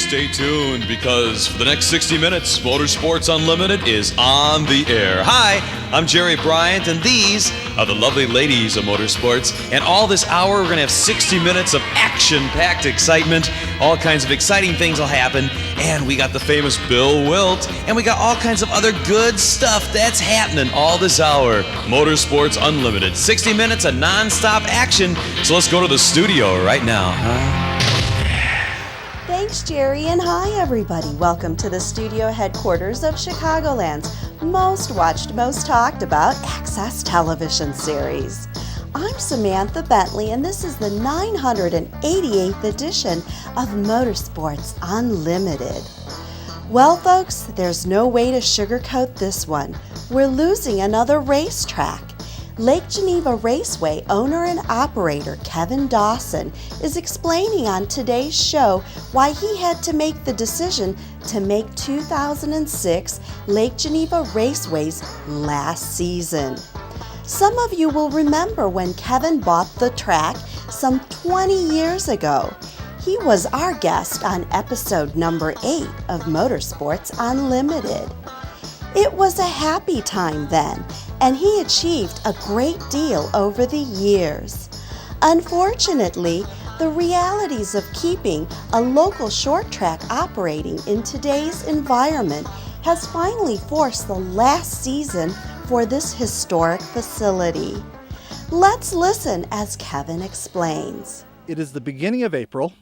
Stay tuned because for the next 60 minutes, Motorsports Unlimited is on the air. Hi, I'm Jerry Bryant, and these are the lovely ladies of motorsports. And all this hour, we're going to have 60 minutes of action-packed excitement. All kinds of exciting things will happen. And we got the famous Bill Wildt, and we got all kinds of other good stuff that's happening all this hour. Motorsports Unlimited, 60 minutes of non-stop action. So let's go to the studio right now. Thanks, Jerry, and hi, everybody. Welcome to the studio headquarters of Chicagoland's most watched, most talked about Access television series. I'm Samantha Bentley, and this is the 988th edition of Motorsports Unlimited. Well, folks, there's no way to sugarcoat this one. We're losing another racetrack. Lake Geneva Raceway owner and operator Kevin Dawson is explaining on today's show why he had to make the decision to make 2006 Lake Geneva Raceway's last season. Some of you will remember when Kevin bought the track some 20 years ago. He was our guest on episode number 8 of Motorsports Unlimited. It was a happy time then, and he achieved a great deal over the years. Unfortunately, the realities of keeping a local short track operating in today's environment has finally forced the last season for this historic facility. Let's listen as Kevin explains. It is the beginning of April,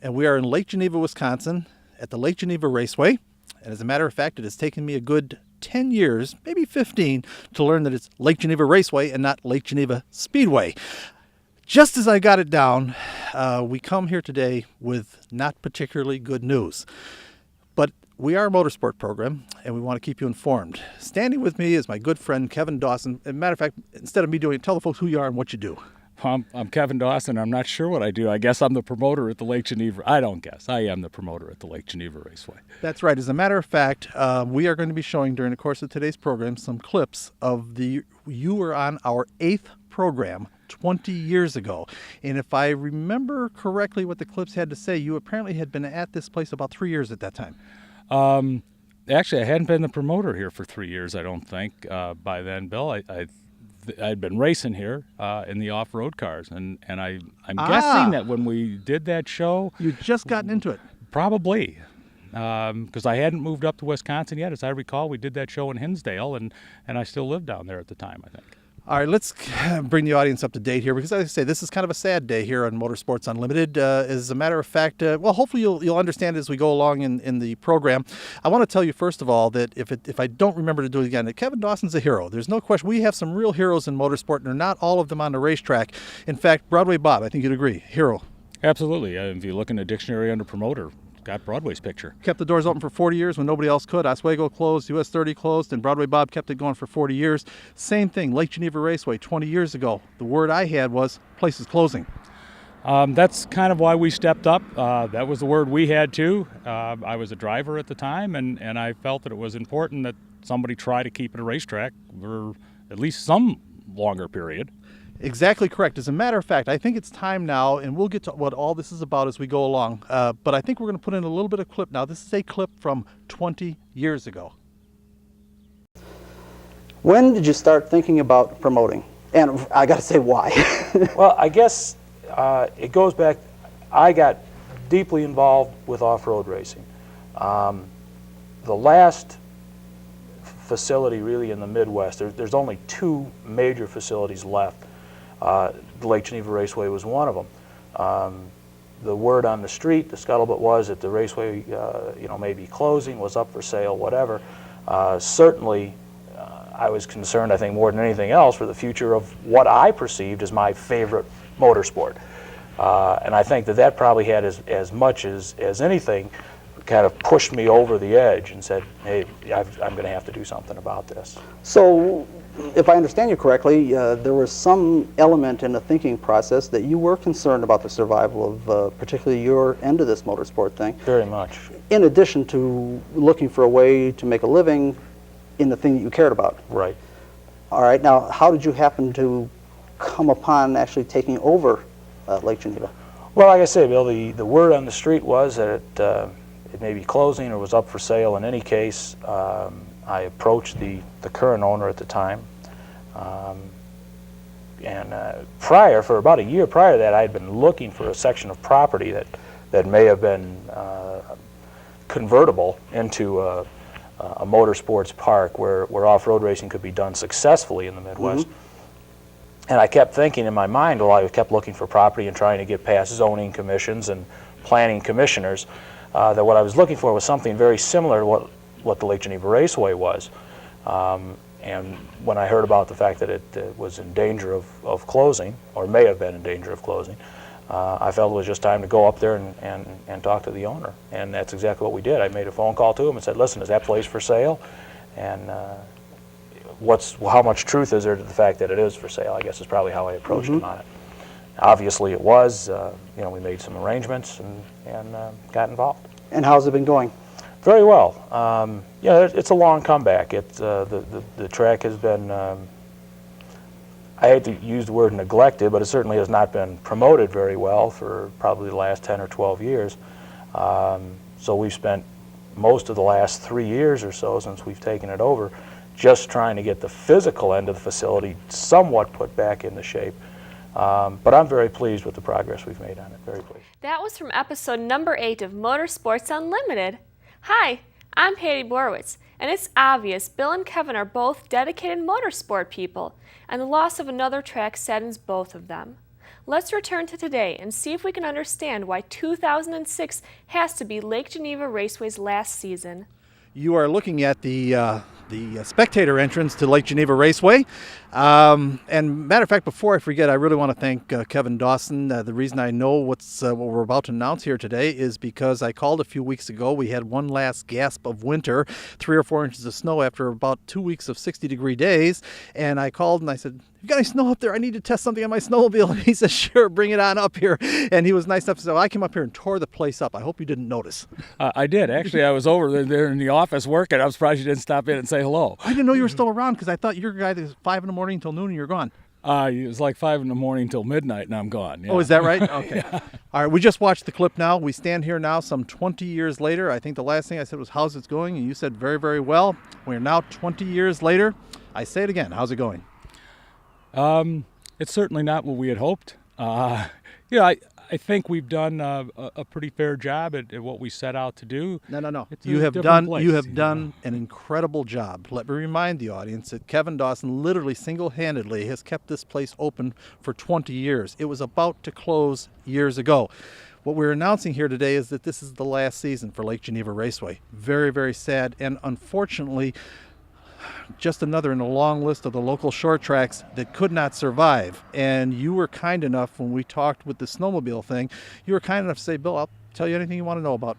and we are in Lake Geneva, Wisconsin, at the Lake Geneva Raceway. And as a matter of fact, it has taken me a good 10 years, maybe 15, to learn that it's Lake Geneva Raceway and not Lake Geneva Speedway. Just as I got it down, we come here today with not particularly good news. But we are a motorsport program, and we want to keep you informed. Standing with me is my good friend, Kevin Dawson. As a matter of fact, instead of me doing it, tell the folks who you are and what you do. I'm Kevin Dawson. I'm not sure what I do. I guess I'm the promoter at the Lake Geneva. I don't guess. I am the promoter at the Lake Geneva Raceway. That's right. As a matter of fact, we are going to be showing during the course of today's program some clips of you were on our 8th program 20 years ago. And if I remember correctly what the clips had to say, you apparently had been at this place about 3 years at that time. Actually, I hadn't been the promoter here for 3 years, I don't think, by then, Bill. I'd been racing here in the off-road cars, and I'm guessing that when we did that show... You'd just gotten into it. Probably, because I hadn't moved up to Wisconsin yet. As I recall, we did that show in Hinsdale, and I still lived down there at the time, I think. All right, let's bring the audience up to date here, because as I say, this is kind of a sad day here on Motorsports Unlimited. As a matter of fact, well, hopefully you'll understand as we go along in the program. I want to tell you, first of all, that if I don't remember to do it again, that Kevin Dawson's a hero. There's no question. We have some real heroes in motorsport, and they're not all of them on the racetrack. In fact, Broadway Bob, I think you'd agree, hero. Absolutely. If you look in the dictionary under promoter, got Broadway's picture. Kept the doors open for 40 years when nobody else could. Oswego closed, US 30 closed, and Broadway Bob kept it going for 40 years. Same thing, Lake Geneva Raceway 20 years ago. The word I had was place is closing. That's kind of why we stepped up. That was the word we had too. I was a driver at the time, and I felt that it was important that somebody try to keep it a racetrack for at least some longer period. Exactly correct. As a matter of fact, I think it's time now, and we'll get to what all this is about as we go along, but I think we're going to put in a little bit of clip now. This is a clip from 20 years ago. When did you start thinking about promoting? And I got to say, why? Well, I guess it goes back. I got deeply involved with off-road racing. The last facility really in the Midwest, there's only 2 major facilities left. The Lake Geneva Raceway was one of them. The word on the street, the scuttlebutt was that the raceway, may be closing, was up for sale, whatever. Certainly, I was concerned, I think, more than anything else, for the future of what I perceived as my favorite motorsport. And I think that probably had as much as anything kind of pushed me over the edge and said, hey, I'm going to have to do something about this. So, if I understand you correctly, there was some element in the thinking process that you were concerned about the survival of particularly your end of this motorsport thing. Very much. In addition to looking for a way to make a living in the thing that you cared about. Right. All right, now how did you happen to come upon actually taking over Lake Geneva? Well, like I say, Bill, the word on the street was that it may be closing or was up for sale. In any case, I approached the current owner at the time. For about a year prior to that, I had been looking for a section of property that may have been convertible into a motorsports park where off-road racing could be done successfully in the Midwest. And I kept thinking in my mind, while I kept looking for property and trying to get past zoning commissions and planning commissioners, that what I was looking for was something very similar to what the Lake Geneva Raceway was. And when I heard about the fact that it was in danger of closing, or may have been in danger of closing, I felt it was just time to go up there and talk to the owner. And that's exactly what we did. I made a phone call to him and said, listen, is that place for sale? And how much truth is there to the fact that it is for sale, I guess is probably how I approached him on it. Obviously it was. We made some arrangements and got involved. And how's it been going? Very well. It's a long comeback. The track has been, I hate to use the word neglected, but it certainly has not been promoted very well for probably the last 10 or 12 years. So we've spent most of the last 3 years or so since we've taken it over just trying to get the physical end of the facility somewhat put back into shape. But I'm very pleased with the progress we've made on it, very pleased. That was from episode number 8 of Motorsports Unlimited. Hi, I'm Patty Borowitz, and it's obvious Bill and Kevin are both dedicated motorsport people, and the loss of another track saddens both of them. Let's return to today and see if we can understand why 2006 has to be Lake Geneva Raceway's last season. You are looking at the spectator entrance to Lake Geneva Raceway. And matter of fact, before I forget, I really want to thank Kevin Dawson. The reason I know what we're about to announce here today is because I called a few weeks ago. We had one last gasp of winter, 3 or 4 inches of snow after about 2 weeks of 60-degree days. And I called and I said, "You got any snow up there? I need to test something on my snowmobile." And he said, "Sure, bring it on up here." And he was nice enough to say, "I came up here and tore the place up. I hope you didn't notice." I did. Actually, I was over there in the office working. I was surprised you didn't stop in and say hello. I didn't know you were still around because I thought you're a guy that was 5 in the morning until noon and you're gone. It was like 5 in the morning till midnight, and I'm gone. Yeah. Oh, is that right? Okay. Yeah. All right, we just watched the clip now. We stand here now some 20 years later. I think the last thing I said was, "How's it going?" And you said, "Very, very well." We're now 20 years later. I say it again. How's it going? It's certainly not what we had hoped. I think we've done a pretty fair job at what we set out to do. No. It's You a have different done place, an incredible job. Let me remind the audience that Kevin Dawson literally single-handedly has kept this place open for 20 years. It was about to close years ago. What we're announcing here today is that this is the last season for Lake Geneva Raceway. Very, very sad, and unfortunately, just another in a long list of the local short tracks that could not survive. And you were kind enough, when we talked with the snowmobile thing, you were kind enough to say, "Bill, I'll tell you anything you want to know about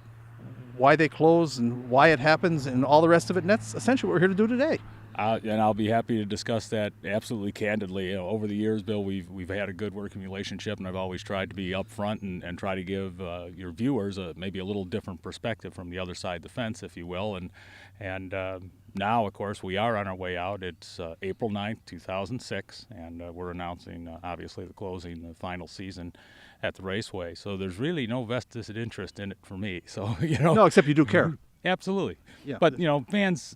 why they close and why it happens and all the rest of it." And that's essentially what we're here to do today. And I'll be happy to discuss that absolutely candidly. Over the years, Bill, we've had a good working relationship, and I've always tried to be upfront and try to give your viewers maybe a little different perspective from the other side of the fence, if you will. And now, of course, we are on our way out. It's April 9th, 2006, and we're announcing, obviously, the final season at the Raceway. So there's really no vested interest in it for me. So, No, except you do care. Absolutely. Yeah. But, fans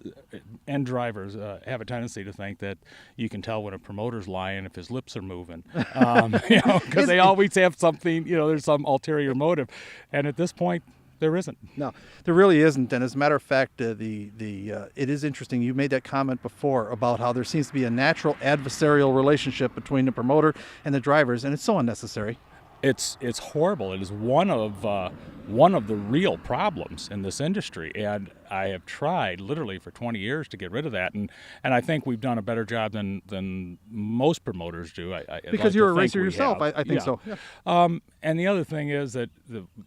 and drivers have a tendency to think that you can tell when a promoter's lying if his lips are moving, because they always have something, there's some ulterior motive. And at this point, there isn't. No, there really isn't. And as a matter of fact, it is interesting. You made that comment before about how there seems to be a natural adversarial relationship between the promoter and the drivers, and it's so unnecessary. It's horrible. It is one of the real problems in this industry, and I have tried literally for 20 years to get rid of that, and I think we've done a better job than most promoters do. Because you're a racer yourself, I think so. Yeah. And the other thing is that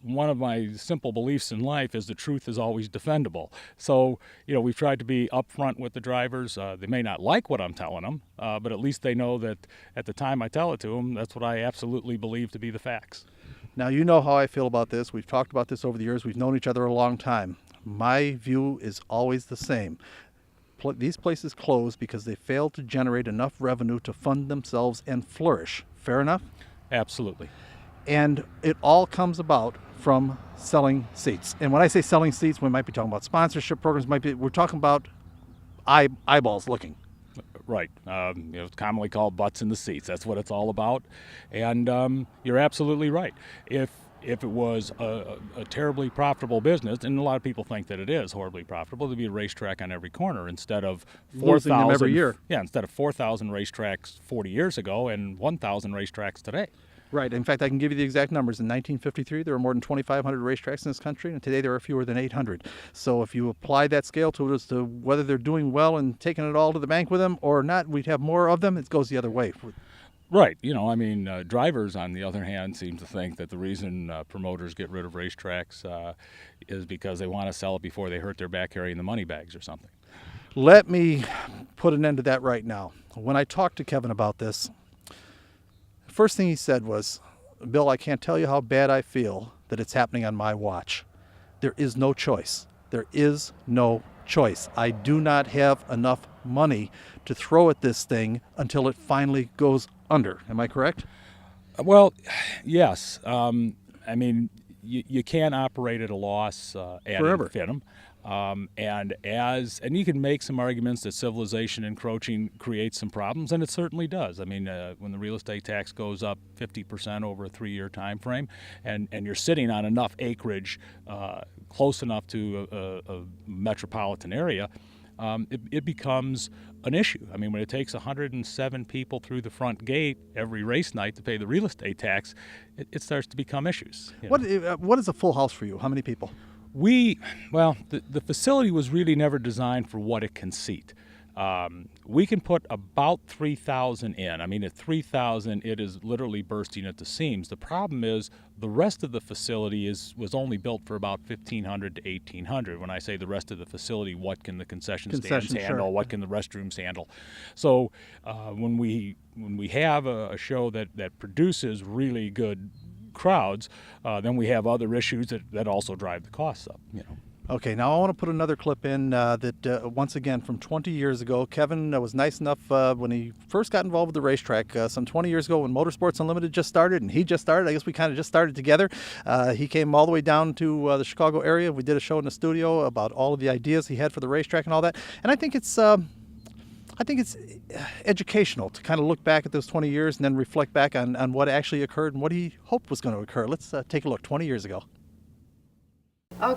one of my simple beliefs in life is the truth is always defendable. So we've tried to be upfront with the drivers. They may not like what I'm telling them, but at least they know that at the time I tell it to them, that's what I absolutely believe to be the facts. Now, you know how I feel about this. We've talked about this over the years. We've known each other a long time. My view is always the same. These places close because they fail to generate enough revenue to fund themselves and flourish. Fair enough? Absolutely. And it all comes about from selling seats. And when I say selling seats, we might be talking about sponsorship programs. We're talking about eyeballs looking. Right. It's commonly called butts in the seats. That's what it's all about. And you're absolutely right. If it was a terribly profitable business, and a lot of people think that it is horribly profitable, there'd be a racetrack on every corner instead of 4,000 every year. Yeah, instead of 4,000 racetracks 40 years ago and 1,000 racetracks today. Right. In fact, I can give you the exact numbers. In 1953, there were more than 2,500 racetracks in this country, and today there are fewer than 800. So if you apply that scale to it as to whether they're doing well and taking it all to the bank with them or not, we'd have more of them. It goes the other way. Right. Drivers, on the other hand, seem to think that the reason promoters get rid of racetracks is because they want to sell it before they hurt their back carrying the money bags or something. Let me put an end to that right now. When I talked to Kevin about this, the first thing he said was, Bill, I can't tell you how bad I feel that it's happening on my watch. There is no choice. There is no choice. I do not have enough money to throw at this thing until it finally goes under. Am I correct? Well, yes. You can't operate at a loss ad forever. infinitum. And you can make some arguments that civilization encroaching creates some problems, and it certainly does. When the real estate tax goes up 50% over a 3-year time frame, and you're sitting on enough acreage close enough to a metropolitan area, it becomes an issue. When it takes 107 people through the front gate every race night to pay the real estate tax, it starts to become issues. What is a full house for you? How many people? The facility was really never designed for what it can seat. We can put about 3,000 in. At 3,000, it is literally bursting at the seams. The problem is the rest of the facility was only built for about 1,500 to 1,800. When I say the rest of the facility, what can the concession stands handle? Sure. What can the restrooms handle? So when we have a show that produces really good crowds, then we have other issues that also drive the costs up. Okay, now I want to put another clip in that, once again, from 20 years ago. Kevin was nice enough when he first got involved with the racetrack some 20 years ago when Motorsports Unlimited just started, and he just started. I guess we kind of just started together. He came all the way down to the Chicago area. We did a show in the studio about all of the ideas he had for the racetrack and all that. And I think it's educational to kind of look back at those 20 years and then reflect back on what actually occurred and what he hoped was going to occur. Let's take a look 20 years ago.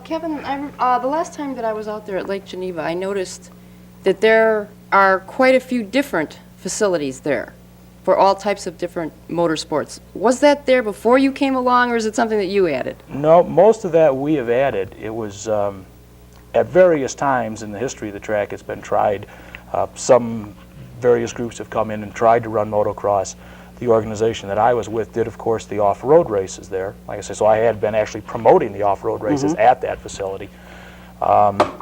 Kevin, the last time that I was out there at Lake Geneva, I noticed that there are quite a few different facilities there for all types of different motorsports. Was that there before you came along, or is it something that you added? No, most of that we have added. It was at various times in the history of the track it's been tried. Some various groups have come in and tried to run motocross. The organization that I was with did, of course, the off-road races there. Like I said, so I had been actually promoting the off-road races at that facility. Now,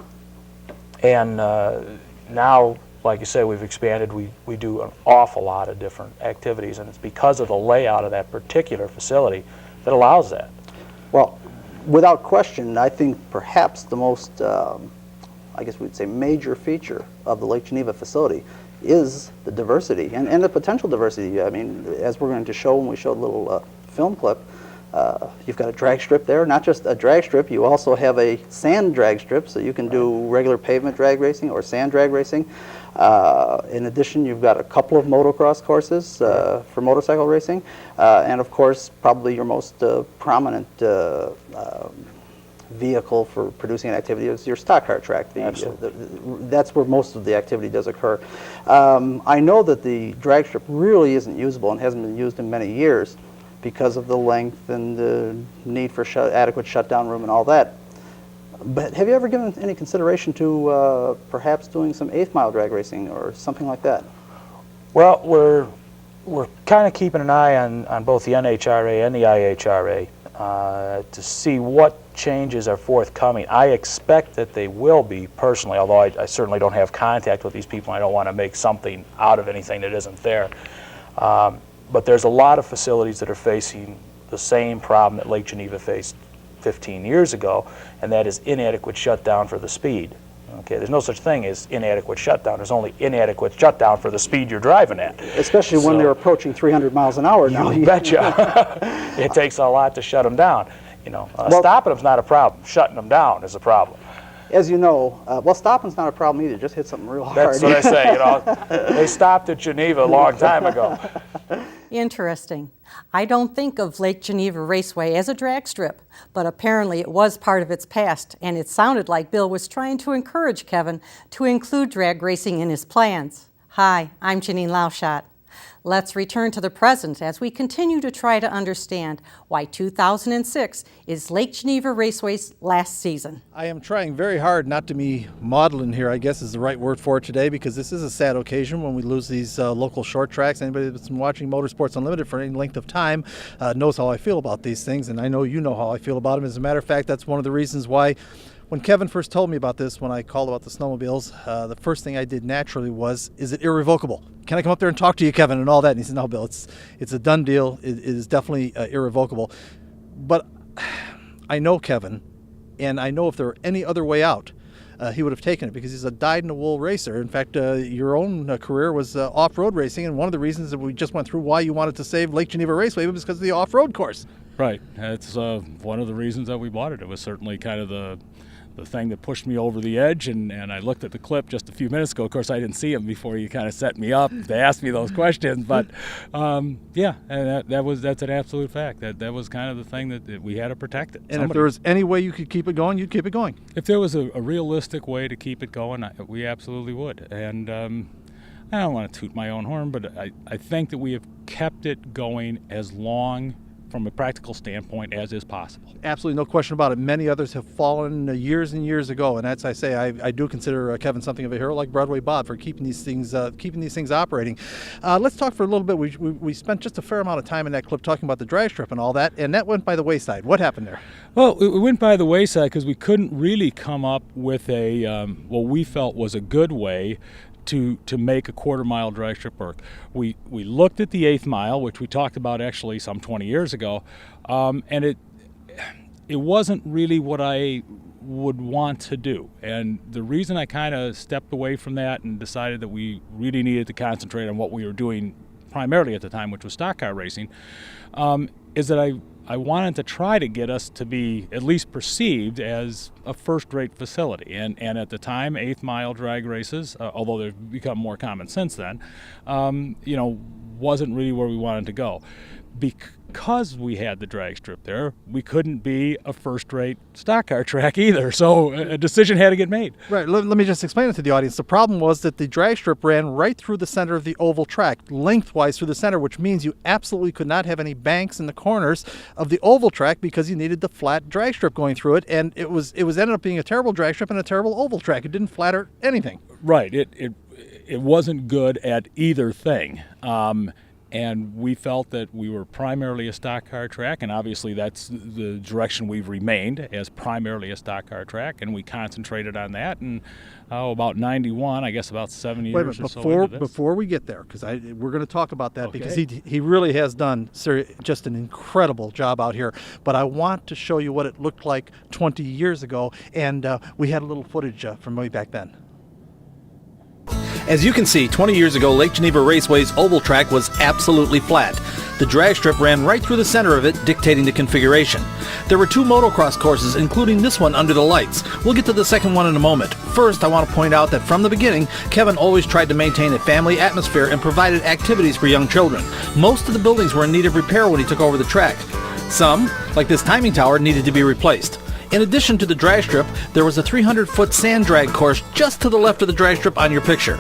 like you say, we've expanded. We do an awful lot of different activities, and it's because of the layout of that particular facility that allows that. Well, without question, I think perhaps the most, I guess we'd say, major feature of the Lake Geneva facility is the diversity and the potential diversity. As we're going to show when we show a little film clip, you've got a drag strip there. Not just a drag strip, you also have a sand drag strip, so you can do regular pavement drag racing or sand drag racing. In addition, you've got a couple of motocross courses for motorcycle racing, and of course, probably your most prominent vehicle for producing an activity is your stock car track. That's where most of the activity does occur. I know that the drag strip really isn't usable and hasn't been used in many years because of the length and the need for adequate shutdown room and all that. But have you ever given any consideration to perhaps doing some 8th mile drag racing or something like that? Well, we're kind of keeping an eye on both the NHRA and the IHRA to see what changes are forthcoming. I expect that they will be, personally, although I certainly don't have contact with these people. I don't want to make something out of anything that isn't there. But there's a lot of facilities that are facing the same problem that Lake Geneva faced 15 years ago, and that is inadequate shutdown for the speed. Okay, there's no such thing as inadequate shutdown. There's only inadequate shutdown for the speed you're driving at. Especially when they're approaching 300 miles an hour now. You betcha. It takes a lot to shut them down. Stopping them's not a problem. Shutting them down is a problem. As you know, well, stopping's not a problem either. Just hit something real hard. That's what I say. They stopped at Geneva a long time ago. Interesting. I don't think of Lake Geneva Raceway as a drag strip, but apparently it was part of its past, and it sounded like Bill was trying to encourage Kevin to include drag racing in his plans. Hi, I'm Janine Lauschat. Let's return to the present as we continue to try to understand why 2006 is Lake Geneva Raceway's last season. I am trying very hard not to be maudlin here, I guess is the right word for it today, because this is a sad occasion when we lose these local short tracks. Anybody that's been watching Motorsports Unlimited for any length of time knows how I feel about these things, and I know you know how I feel about them. As a matter of fact, that's one of the reasons why when Kevin first told me about this, when I called about the snowmobiles, the first thing I did naturally was, is it irrevocable? Can I come up there and talk to you, Kevin, and all that? And he said, no, Bill, it's a done deal. It is definitely irrevocable. But I know Kevin, and I know if there were any other way out, he would have taken it because he's a dyed-in-the-wool racer. In fact, your own career was off-road racing, and one of the reasons that we just went through why you wanted to save Lake Geneva Raceway was because of the off-road course. Right. It's one of the reasons that we bought it. It was certainly kind of the thing that pushed me over the edge, and I looked at the clip just a few minutes ago. Of course, I didn't see him before you kind of set me up to ask me those questions, but yeah, and that's an absolute fact. That was kind of the thing that we had to protect it. And if there was any way you could keep it going, you'd keep it going. If there was a realistic way to keep it going, we absolutely would. And I don't want to toot my own horn, but I think that we have kept it going as long from a practical standpoint as is possible. Absolutely, no question about it. Many others have fallen years and years ago, and that's, I say, I do consider Kevin something of a hero, like Broadway Bob, for keeping these things operating. Let's talk for a little bit. We spent just a fair amount of time in that clip talking about the drag strip and all that, and that went by the wayside. What happened there? Well, it went by the wayside because we couldn't really come up with what we felt was a good way to make a quarter-mile drag strip work. We looked at the 8th mile, which we talked about actually some 20 years ago, and it wasn't really what I would want to do. And the reason I kind of stepped away from that and decided that we really needed to concentrate on what we were doing primarily at the time, which was stock car racing, is that I wanted to try to get us to be at least perceived as a first-rate facility. And at the time, 8th mile drag races, although they've become more common since then, wasn't really where we wanted to go. Because we had the drag strip there, we couldn't be a first-rate stock car track either. So a decision had to get made. Right. Let me just explain it to the audience. The problem was that the drag strip ran right through the center of the oval track, lengthwise through the center, which means you absolutely could not have any banks in the corners of the oval track because you needed the flat drag strip going through it. And it ended up being a terrible drag strip and a terrible oval track. It didn't flatter anything. Right. It wasn't good at either thing. And we felt that we were primarily a stock car track, and obviously that's the direction we've remained, as primarily a stock car track, and we concentrated on that. And about 91, I guess about 7 years or so into this. Before we get there, because we're going to talk about that, Okay. because he really has done just an incredible job out here. But I want to show you what it looked like 20 years ago, and we had a little footage from way back then. As you can see, 20 years ago, Lake Geneva Raceway's oval track was absolutely flat. The drag strip ran right through the center of it, dictating the configuration. There were 2 motocross courses, including this one under the lights. We'll get to the second one in a moment. First, I want to point out that from the beginning, Kevin always tried to maintain a family atmosphere and provided activities for young children. Most of the buildings were in need of repair when he took over the track. Some, like this timing tower, needed to be replaced. In addition to the drag strip, there was a 300-foot sand drag course just to the left of the drag strip on your picture.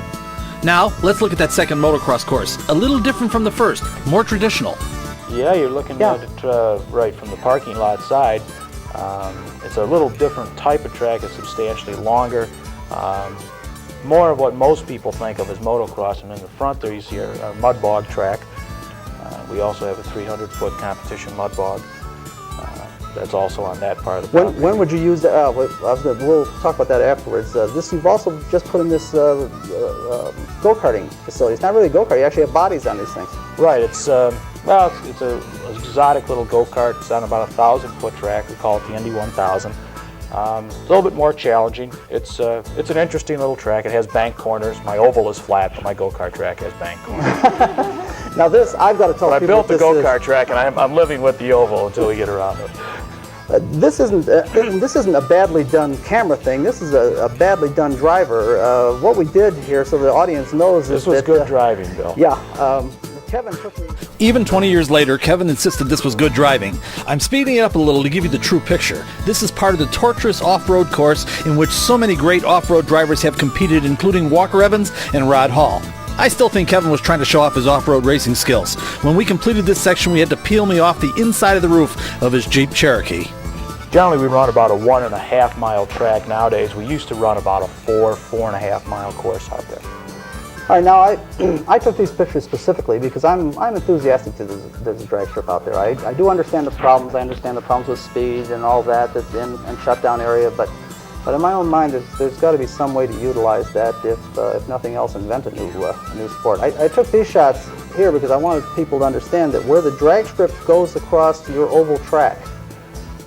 Now, let's look at that second motocross course. A little different from the first, more traditional. Yeah, you're looking at it right from the parking lot side. It's a little different type of track. It's substantially longer. More of what most people think of as motocross. And in the front there you see our mud bog track. We also have a 300-foot competition mud bog. That's also on that part of the property. When would you use that? We'll talk about that afterwards. You've also just put in this go-karting facility. It's not really a go-kart. You actually have bodies on these things. Right. It's it's an exotic little go-kart. It's on about a 1,000-foot track. We call it the Indy 1000. It's a little bit more challenging. It's an interesting little track. It has bank corners. My oval is flat, but my go-kart track has bank corners. Now this, I've got to tell people. I built the go-kart track, and I'm living with the oval until we get around it. This isn't a badly done camera thing. This is a badly done driver. What we did here, so the audience knows, This is was that, good driving, Bill. Yeah, Kevin took me. Even 20 years later, Kevin insisted this was good driving. I'm speeding it up a little to give you the true picture. This is part of the torturous off-road course in which so many great off-road drivers have competed, including Walker Evans and Rod Hall. I still think Kevin was trying to show off his off-road racing skills. When we completed this section, we had to peel me off the inside of the roof of his Jeep Cherokee. Generally, we run about a 1.5 mile track nowadays. We used to run about a 4.5 mile course out there. All right, now I took these pictures specifically because I'm enthusiastic to this drag strip out there. I do understand the problems. I understand the problems with speed and all that that's in shutdown area, but in my own mind, there's got to be some way to utilize that. If nothing else, invent a new sport. I took these shots here because I wanted people to understand that where the drag strip goes across your oval track,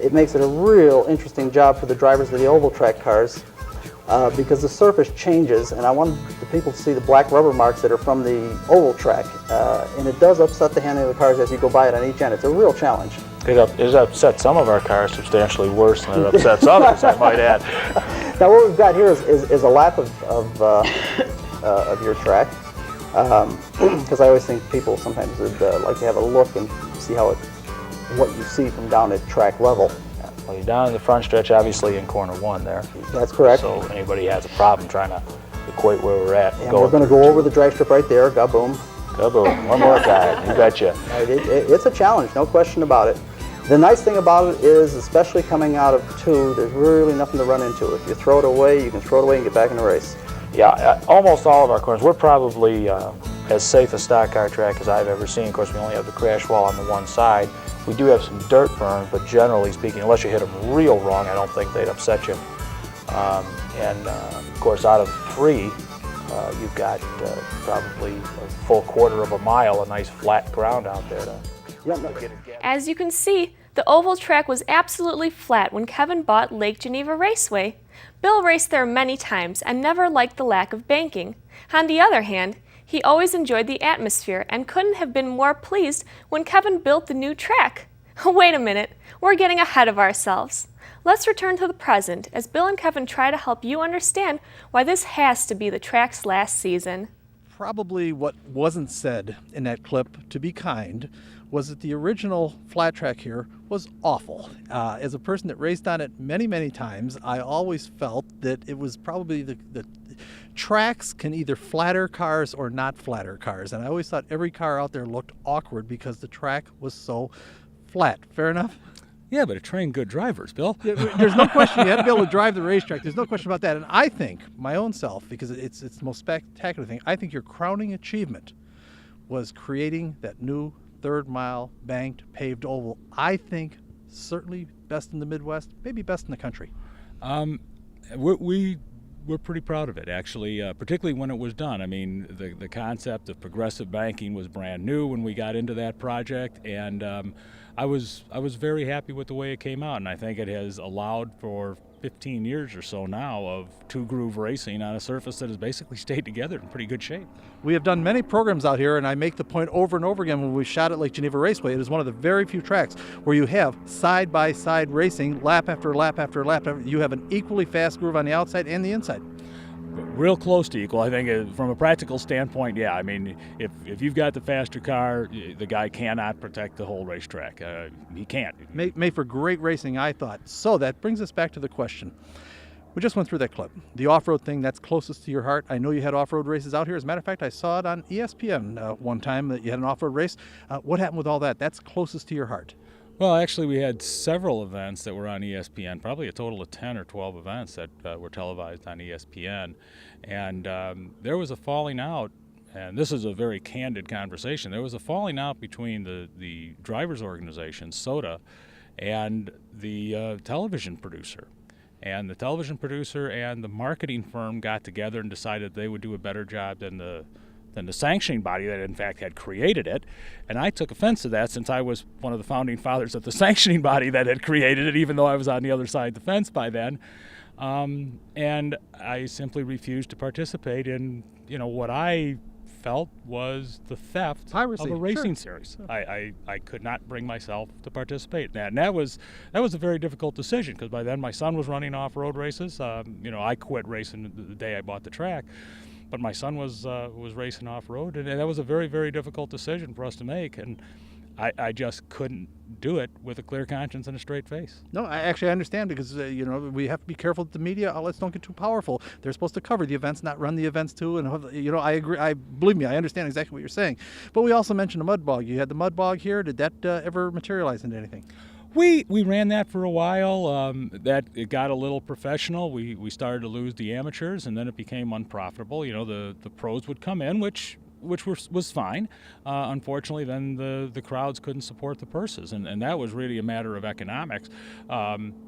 it makes it a real interesting job for the drivers of the oval track cars. Because the surface changes, and I wanted the people to see the black rubber marks that are from the oval track, and it does upset the handling of the cars as you go by it on each end. It's a real challenge. It upset some of our cars substantially worse than it upsets others, I might add. Now what we've got here is a lap of your track, because I always think people sometimes would like to have a look and see what you see from down at track level. Well, you're down in the front stretch, obviously in corner 1 there. That's correct. So if anybody has a problem trying to equate where we're at. And we're going to go over the drag strip right there, ga-boom. Ga-boom, one more time, you betcha. It's a challenge, no question about it. The nice thing about it is, especially coming out of 2, there's really nothing to run into. If you throw it away, you can throw it away and get back in the race. Yeah, almost all of our corners. We're probably as safe a stock car track as I've ever seen. Of course, we only have the crash wall on the one side. We do have some dirt burns, but generally speaking, unless you hit them real wrong, I don't think they'd upset you. Of course, out of 3, you've got probably a full quarter of a mile of nice flat ground out there to get it. As you can see, the oval track was absolutely flat when Kevin bought Lake Geneva Raceway. Bill raced there many times and never liked the lack of banking. On the other hand, he always enjoyed the atmosphere and couldn't have been more pleased when Kevin built the new track. Wait a minute, we're getting ahead of ourselves. Let's return to the present as Bill and Kevin try to help you understand why this has to be the track's last season. Probably what wasn't said in that clip, to be kind, was that the original flat track here was awful. As a person that raced on it many, many times, I always felt that it was probably the tracks can either flatter cars or not flatter cars. And I always thought every car out there looked awkward because the track was so flat. Fair enough? Yeah, but it trained good drivers, Bill. There's no question. You had to be able to drive the racetrack. There's no question about that. And I think, my own self, because it's the most spectacular thing, I think your crowning achievement was creating that new third-mile banked paved oval. I think certainly best in the Midwest, maybe best in the country. We're pretty proud of it, actually, particularly when it was done. I mean, the concept of progressive banking was brand new when we got into that project, and I was very happy with the way it came out, and I think it has allowed for 15 years or so now of two-groove racing on a surface that has basically stayed together in pretty good shape. We have done many programs out here, and I make the point over and over again when we shot at Lake Geneva Raceway. It is one of the very few tracks where you have side-by-side racing, lap after lap after lap. You have an equally fast groove on the outside and the inside. Real close to equal. I think from a practical standpoint, yeah. I mean, if you've got the faster car, the guy cannot protect the whole racetrack. He can't. Made for great racing, I thought. So that brings us back to the question. We just went through that clip. The off-road thing, that's closest to your heart. I know you had off-road races out here. As a matter of fact, I saw it on ESPN one time that you had an off-road race. What happened with all that? That's closest to your heart. Well, actually, we had several events that were on ESPN, probably a total of 10 or 12 events that were televised on ESPN. And there was a falling out, and this is a very candid conversation. There was a falling out between the drivers' organization, SOTA, and the television producer. And the television producer and the marketing firm got together and decided they would do a better job than the sanctioning body that in fact had created it. And I took offense to that since I was one of the founding fathers of the sanctioning body that had created it, even though I was on the other side of the fence by then. And I simply refused to participate in what I felt was the theft Piracy, of a sure. racing series. I could not bring myself to participate in that. And that was a very difficult decision, because by then my son was running off-road races. I quit racing the day I bought the track, but my son was racing off-road, and that was a very, very difficult decision for us to make. And I just couldn't do it with a clear conscience and a straight face. No, I understand, because we have to be careful that the media outlets don't get too powerful. They're supposed to cover the events, not run the events too. And I agree. Believe me, I understand exactly what you're saying. But we also mentioned a mud bog. You had the mud bog here. Did that ever materialize into anything? We ran that for a while. It got a little professional. We started to lose the amateurs, and then it became unprofitable. The pros would come in, which was fine. Unfortunately, then the crowds couldn't support the purses, and that was really a matter of economics.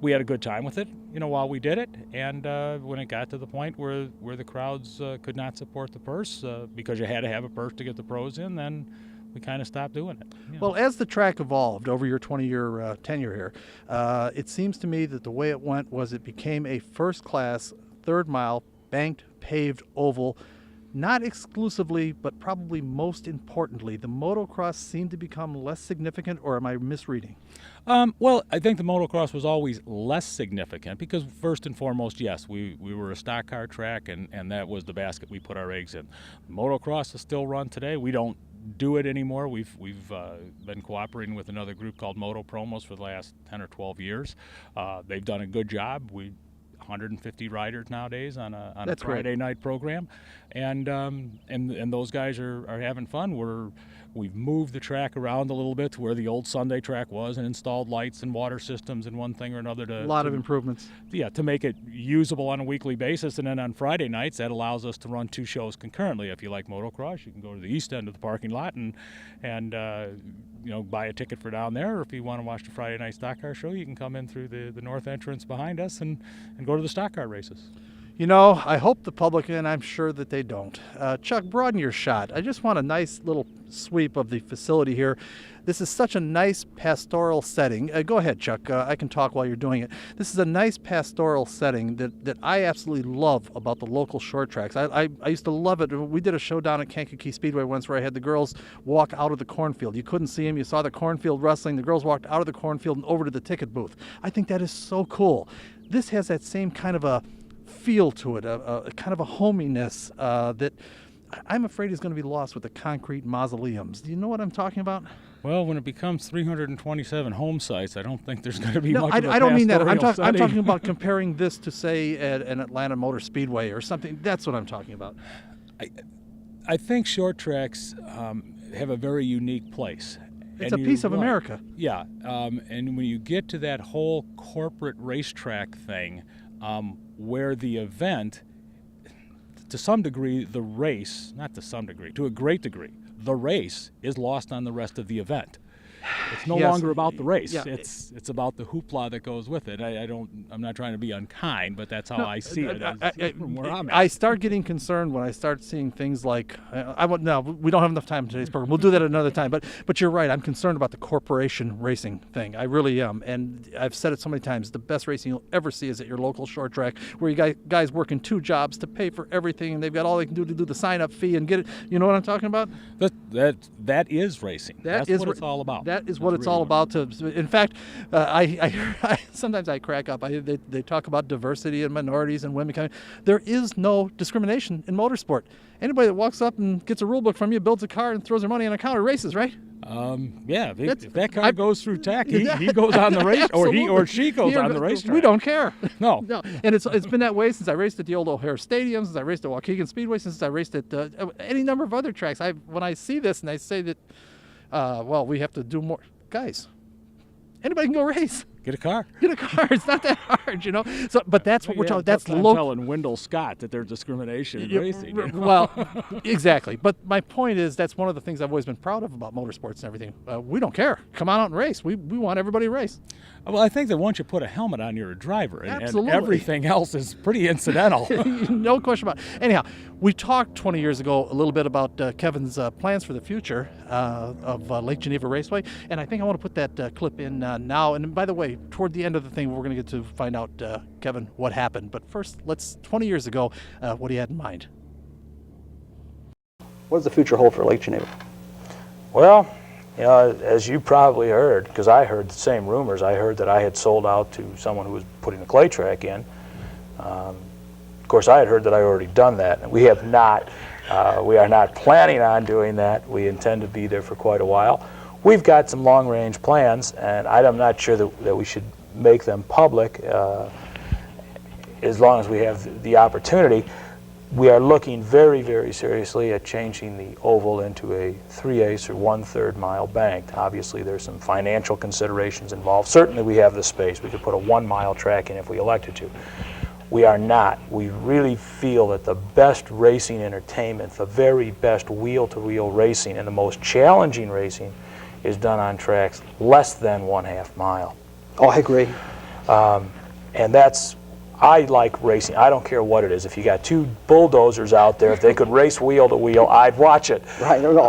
We had a good time with it, while we did it, and when it got to the point where the crowds could not support the purse because you had to have a purse to get the pros in, then we kind of stopped doing it. Well, as the track evolved over your 20-year tenure here, it seems to me that the way it went was it became a first-class, third-mile, banked, paved oval. Not exclusively, but probably most importantly, the motocross seemed to become less significant, or am I misreading? Well, I think the motocross was always less significant because, first and foremost, yes, we were a stock car track, and that was the basket we put our eggs in. Motocross is still run today. We don't do it anymore. We've been cooperating with another group called Moto Promos for the last 10 or 12 years. They've done a good job. 150 riders nowadays on a Friday night program, and those guys are having fun. We've moved the track around a little bit to where the old Sunday track was, and installed lights and water systems and one thing or another A lot of improvements. Yeah, to make it usable on a weekly basis. And then on Friday nights, that allows us to run two shows concurrently. If you like motocross, you can go to the east end of the parking lot and buy a ticket for down there. Or if you want to watch the Friday night stock car show, you can come in through the north entrance behind us and go to the stock car races. I hope the public, and I'm sure that they don't. Chuck, broaden your shot. I just want a nice little sweep of the facility here. This is such a nice pastoral setting. Go ahead, Chuck. I can talk while you're doing it. This is a nice pastoral setting that I absolutely love about the local short tracks. I used to love it. We did a show down at Kankakee Speedway once where I had the girls walk out of the cornfield. You couldn't see them. You saw the cornfield rustling. The girls walked out of the cornfield and over to the ticket booth. I think that is so cool. This has that same kind of a feel to it, a kind of a hominess that I'm afraid is going to be lost with the concrete mausoleums. Do you know what I'm talking about? Well, when it becomes 327 home sites, I don't think there's going to be No, much of a I don't mean that. I'm pastoral talking about comparing this to, say, an Atlanta Motor Speedway or something. That's what I'm talking about. I think short tracks have a very unique place. It's a piece of America. Yeah, and when you get to that whole corporate racetrack thing, where the event, to some degree, the race, not to some degree, to a great degree, the race is lost on the rest of the event. It's no longer about the race. Yeah. It's about the hoopla that goes with it. I'm not trying to be unkind, but that's how I see it from where I'm at. I start getting concerned when I start seeing things like we don't have enough time in today's program. We'll do that another time. But you're right. I'm concerned about the corporation racing thing. I really am. And I've said it so many times. The best racing you'll ever see is at your local short track, where you guys working two jobs to pay for everything, and they've got all they can do to do the sign-up fee and get it. You know what I'm talking about? That is racing. That's what it's all about. That is what it's all about. In fact, I sometimes I crack up. They talk about diversity and minorities and women coming. There is no discrimination in motorsport. Anybody that walks up and gets a rule book from you, builds a car, and throws their money on a counter, races, right? Yeah. If that car goes through TAC, he goes on the race, or he or she goes on the racetrack. We don't care. No. And it's been that way since I raced at the old O'Hare Stadium, since I raced at Waukegan Speedway, since I raced at any number of other tracks. When I see this and I say that, we have to do more. Guys, anybody can go race. Get a car. It's not that hard, So, but that's what we're talking. That's local. Telling Wendell Scott that there's discrimination in racing. Well, exactly. But my point is, that's one of the things I've always been proud of about motorsports and everything. We don't care. Come on out and race. We want everybody to race. Well, I think that once you put a helmet on, you're a driver, and Absolutely. everything else is pretty incidental. No question about it. Anyhow, we talked 20 years ago a little bit about Kevin's plans for the future of Lake Geneva Raceway, and I think I want to put that clip in now. And by the way, toward the end of the thing, we're going to get to find out, Kevin, what happened. But first, 20 years ago, what he had in mind. What does the future hold for Lake Geneva? Well, you know, as you probably heard, because I heard the same rumors, I heard that I had sold out to someone who was putting a clay track in. Of course, I had heard that I already done that, and we have not. We are not planning on doing that. We intend to be there for quite a while. We've got some long-range plans, and I'm not sure that we should make them public as long as we have the opportunity. We are looking very, very seriously at changing the oval into a 3/8 or 1/3 mile banked. Obviously, there's some financial considerations involved. Certainly, we have the space. We could put a 1 mile track in if we elected to. We are not. We really feel that the best racing entertainment, the very best wheel-to-wheel racing, and the most challenging racing is done on tracks less than 1/2 mile. Oh, I agree. And that's, I like racing. I don't care what it is. If you got two bulldozers out there, if they could race wheel to wheel, I'd watch it. Right. No,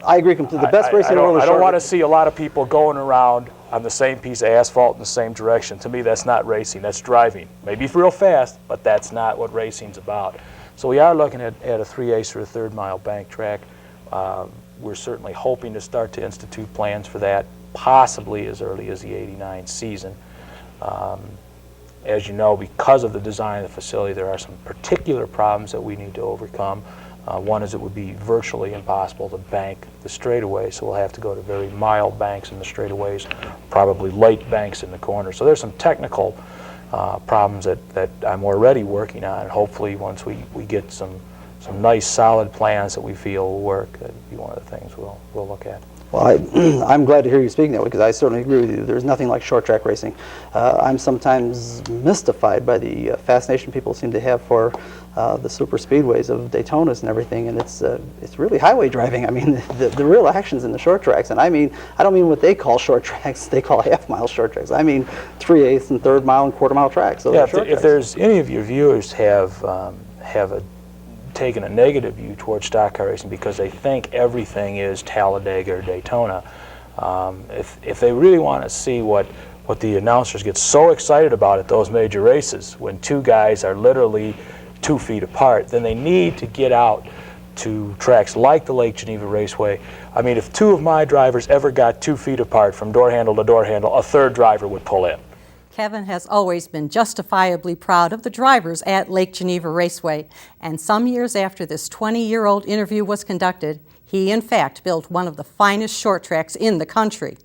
I agree completely. The best racing in the world is I don't short. want to see a lot of people going around on the same piece of asphalt in the same direction. To me, that's not racing. That's driving. Maybe real fast, but that's not what racing's about. So we are looking at a 3/8 or a 1/3 mile bank track. We're certainly hoping to start to institute plans for that, possibly as early as the '89 season. As you know, because of the design of the facility, there are some particular problems that we need to overcome. One is it would be virtually impossible to bank the straightaway, so we'll have to go to very mild banks in the straightaways, probably light banks in the corners. So there's some technical problems that I'm already working on, and hopefully once we get some nice solid plans that we feel will work, that'd be one of the things we'll look at. Well, I'm glad to hear you speaking that way, because I certainly agree with you. There's nothing like short track racing. I'm sometimes mystified by the fascination people seem to have for the super speedways of Daytonas and everything, and it's really highway driving. I mean, the real action's in the short tracks, and I don't mean what they call short tracks. They call half-mile short tracks. I mean 3/8 and 1/3 mile and 1/4 mile tracks. Those are short if tracks. there's any of your viewers have taken a negative view towards stock car racing because they think everything is Talladega or Daytona, if they really want to see what the announcers get so excited about at those major races when two guys are literally 2 feet apart, then they need to get out to tracks like the Lake Geneva Raceway. I mean, if two of my drivers ever got 2 feet apart from door handle to door handle, a third driver would pull in. Kevin has always been justifiably proud of the drivers at Lake Geneva Raceway, and some years after this 20-year-old interview was conducted, he in fact built one of the finest short tracks in the country.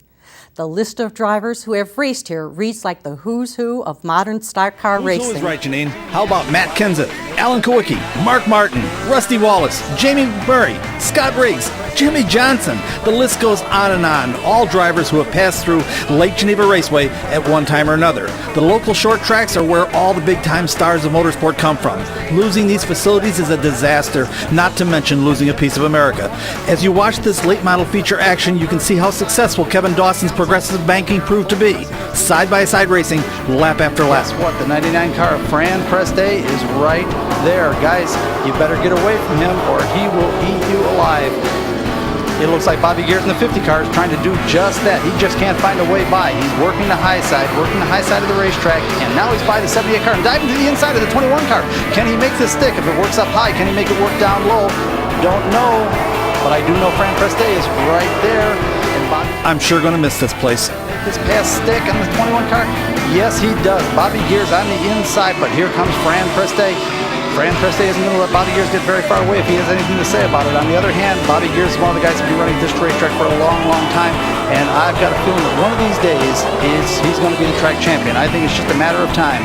The list of drivers who have raced here reads like the who's who of modern stock car racing. Who's right, Janine? How about Matt Kenseth, Alan Kowicki, Mark Martin, Rusty Wallace, Jamie Murray, Scott Riggs, Jimmy Johnson? The list goes on and on. All drivers who have passed through Lake Geneva Raceway at one time or another. The local short tracks are where all the big-time stars of motorsport come from. Losing these facilities is a disaster, not to mention losing a piece of America. As you watch this late model feature action, you can see how successful Kevin Dawson's progressive banking proved to be. Side-by-side racing, lap after lap. Guess what? The 99 car of Fran Preste is right there. Guys, you better get away from him or he will eat you alive. It looks like Bobby Gears in the 50 car is trying to do just that. He just can't find a way by. He's working the high side of the racetrack, and now he's by the 78 car and diving to the inside of the 21 car. Can he make this stick? If it works up high, can he make it work down low? Don't know, but I do know Fran Preste is right there. And Bobby, I'm sure going to miss this place. this past stick on the 21 car? Yes, he does. Bobby Gears on the inside, but here comes Fran Preste. Fran Preste isn't going to let Bobby Gears get very far away if he has anything to say about it. On the other hand, Bobby Gears is one of the guys who's been running this racetrack for a long, long time, and I've got a feeling that one of these days he's going to be the track champion. I think it's just a matter of time.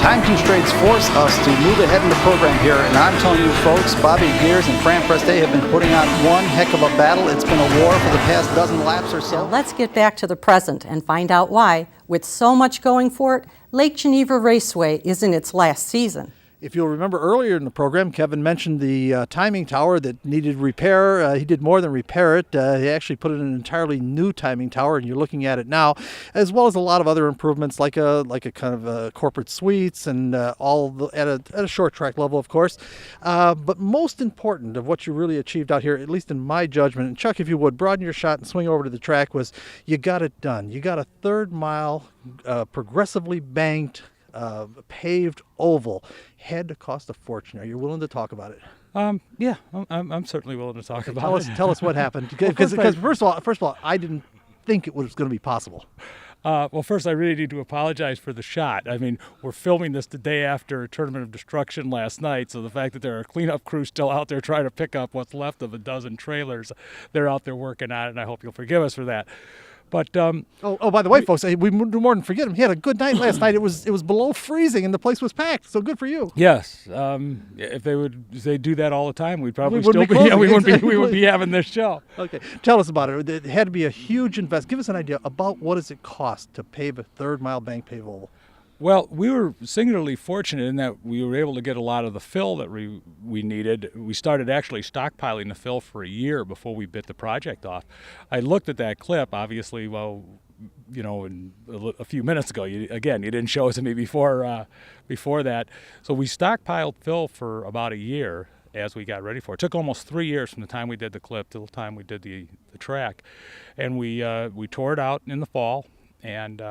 Time constraints force us to move ahead in the program here, and I'm telling you folks, Bobby Gears and Fran Preste have been putting on one heck of a battle. It's been a war for the past dozen laps or so. Now let's get back to the present and find out why, with so much going for it, Lake Geneva Raceway is in its last season. If you'll remember earlier in the program, Kevin mentioned the timing tower that needed repair. He did more than repair it. He actually put in an entirely new timing tower, and you're looking at it now, as well as a lot of other improvements, like a kind of corporate suites and at a short track level, of course. But most important of what you really achieved out here, at least in my judgment, and Chuck, if you would, broaden your shot and swing over to the track, was you got it done. You got a third mile, progressively banked, paved oval. Had to cost a fortune. Are you willing to talk about it? Yeah, I'm certainly willing to talk about it. Tell us what happened. Because first of all, I didn't think it was going to be possible. Well, first, I really need to apologize for the shot. I mean, we're filming this the day after a Tournament of Destruction last night, so the fact that there are cleanup crews still out there trying to pick up what's left of a dozen trailers, they're out there working on it, and I hope you'll forgive us for that. But by the way, folks, we do more than forget him. He had a good night last night. It was below freezing and the place was packed. So good for you. Yes, if they do that all the time, we'd probably wouldn't still be closing. we Exactly. would be having this show. Okay, tell us about it. It had to be a huge investment. Give us an idea about what does it cost to pave a third-mile bank pave oval. Well, we were singularly fortunate in that we were able to get a lot of the fill that we needed. We started actually stockpiling the fill for a year before we bit the project off. I looked at that clip, obviously, a few minutes ago. You didn't show it to me before that. So we stockpiled fill for about a year as we got ready for it. It took almost 3 years from the time we did the clip to the time we did the track. And we tore it out in the fall and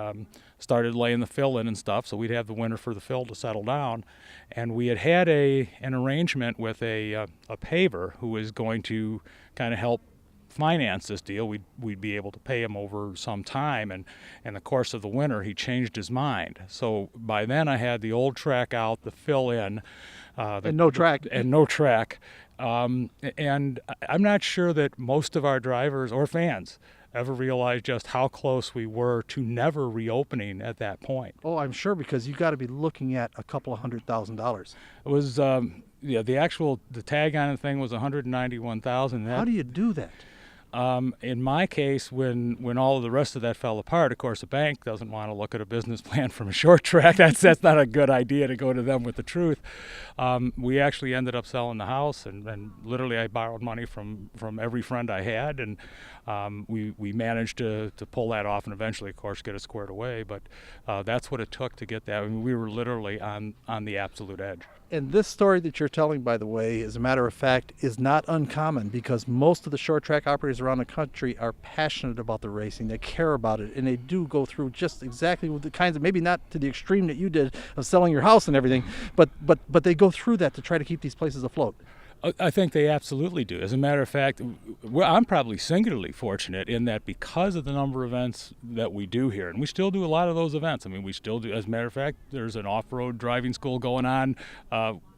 started laying the fill in and stuff, so we'd have the winter for the fill to settle down. And we had an arrangement with a paver who was going to kind of help finance this deal. We'd be able to pay him over some time, and in the course of the winter he changed his mind. So by then I had the old track out, the fill in, and no track. And I'm not sure that most of our drivers or fans ever realized just how close we were to never reopening at that point. Oh, I'm sure, because you got to be looking at a couple of $100,000. It was the tag on the thing was $191,000. How do you do that? In my case, when all of the rest of that fell apart, of course, a bank doesn't want to look at a business plan from a short track. That's not a good idea to go to them with the truth. We actually ended up selling the house, and literally I borrowed money from every friend I had, and we managed to pull that off and eventually, of course, get it squared away. But that's what it took to get that. I mean, we were literally on the absolute edge. And this story that you're telling, by the way, as a matter of fact, is not uncommon, because most of the short track operators around the country are passionate about the racing. They care about it, and they do go through just exactly with the kinds of, maybe not to the extreme that you did of selling your house and everything, but they go through that to try to keep these places afloat. I think they absolutely do. As a matter of fact, I'm probably singularly fortunate in that because of the number of events that we do here, and we still do a lot of those events. I mean, we still do. As a matter of fact, there's an off-road driving school going on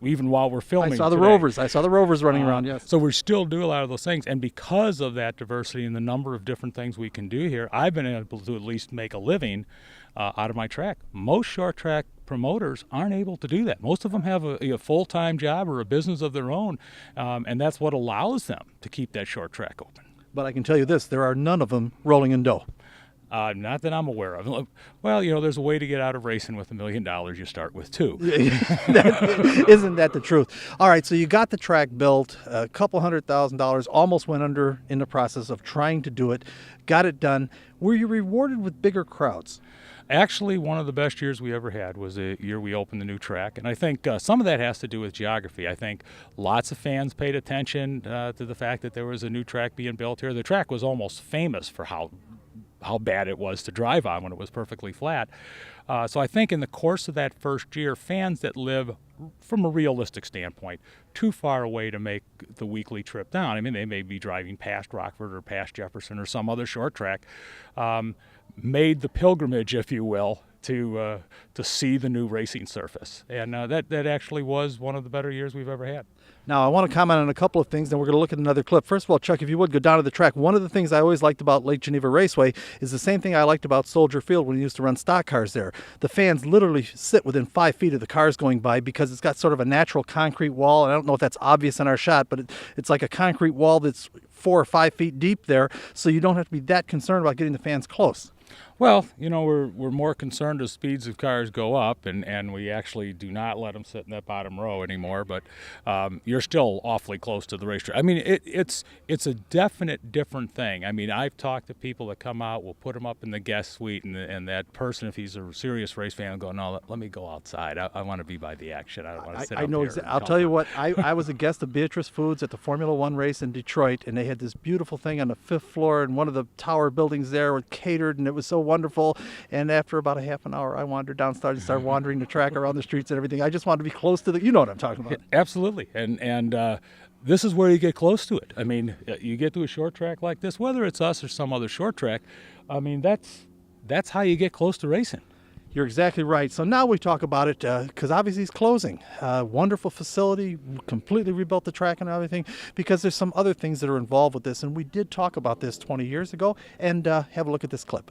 even while we're filming. I saw the today. Rovers running around, yes. So we still do a lot of those things, and because of that diversity and the number of different things we can do here, I've been able to at least make a living out of my track. Most short track promoters aren't able to do that. Most of them have a full-time job or a business of their own, and that's what allows them to keep that short track open. But I can tell you this, there are none of them rolling in dough. Not that I'm aware of. Well, there's a way to get out of racing with $1 million. You start with two. Isn't that the truth? All right, so you got the track built, a couple $100,000, almost went under in the process of trying to do it, got it done. Were you rewarded with bigger crowds? Actually, one of the best years we ever had was the year we opened the new track, and I think some of that has to do with geography. I think lots of fans paid attention to the fact that there was a new track being built here. The track was almost famous for how bad it was to drive on when it was perfectly flat. So I think in the course of that first year, fans that live, from a realistic standpoint, too far away to make the weekly trip down, I mean, they may be driving past Rockford or past Jefferson or some other short track, made the pilgrimage, if you will, to see the new racing surface. And that actually was one of the better years we've ever had. Now, I want to comment on a couple of things, then we're going to look at another clip. First of all, Chuck, if you would, go down to the track. One of the things I always liked about Lake Geneva Raceway is the same thing I liked about Soldier Field when we used to run stock cars there. The fans literally sit within 5 feet of the cars going by because it's got sort of a natural concrete wall. And I don't know if that's obvious in our shot, but it's like a concrete wall that's 4 or 5 feet deep there, so you don't have to be that concerned about getting the fans close. Well, we're more concerned as speeds of cars go up, and we actually do not let them sit in that bottom row anymore, but you're still awfully close to the racetrack. I mean, it's a definite different thing. I mean, I've talked to people that come out, we'll put them up in the guest suite, and that person, if he's a serious race fan, will go, no, let me go outside. I want to be by the action. I don't want to sit I know here. I'll tell you what, I was a guest of Beatrice Foods at the Formula One race in Detroit, and they had this beautiful thing on the 5th floor in one of the tower buildings there with catered, and it was so wonderful. And after about a half an hour, I wandered down, started wandering the track around the streets and everything. I just wanted to be close to you know what I'm talking about. Absolutely. And this is where you get close to it. I mean, you get to a short track like this, whether it's us or some other short track, I mean, that's how you get close to racing. You're exactly right. So now we talk about it because obviously it's closing. Wonderful facility, completely rebuilt the track and everything, because there's some other things that are involved with this. And we did talk about this 20 years ago. And have a look at this clip.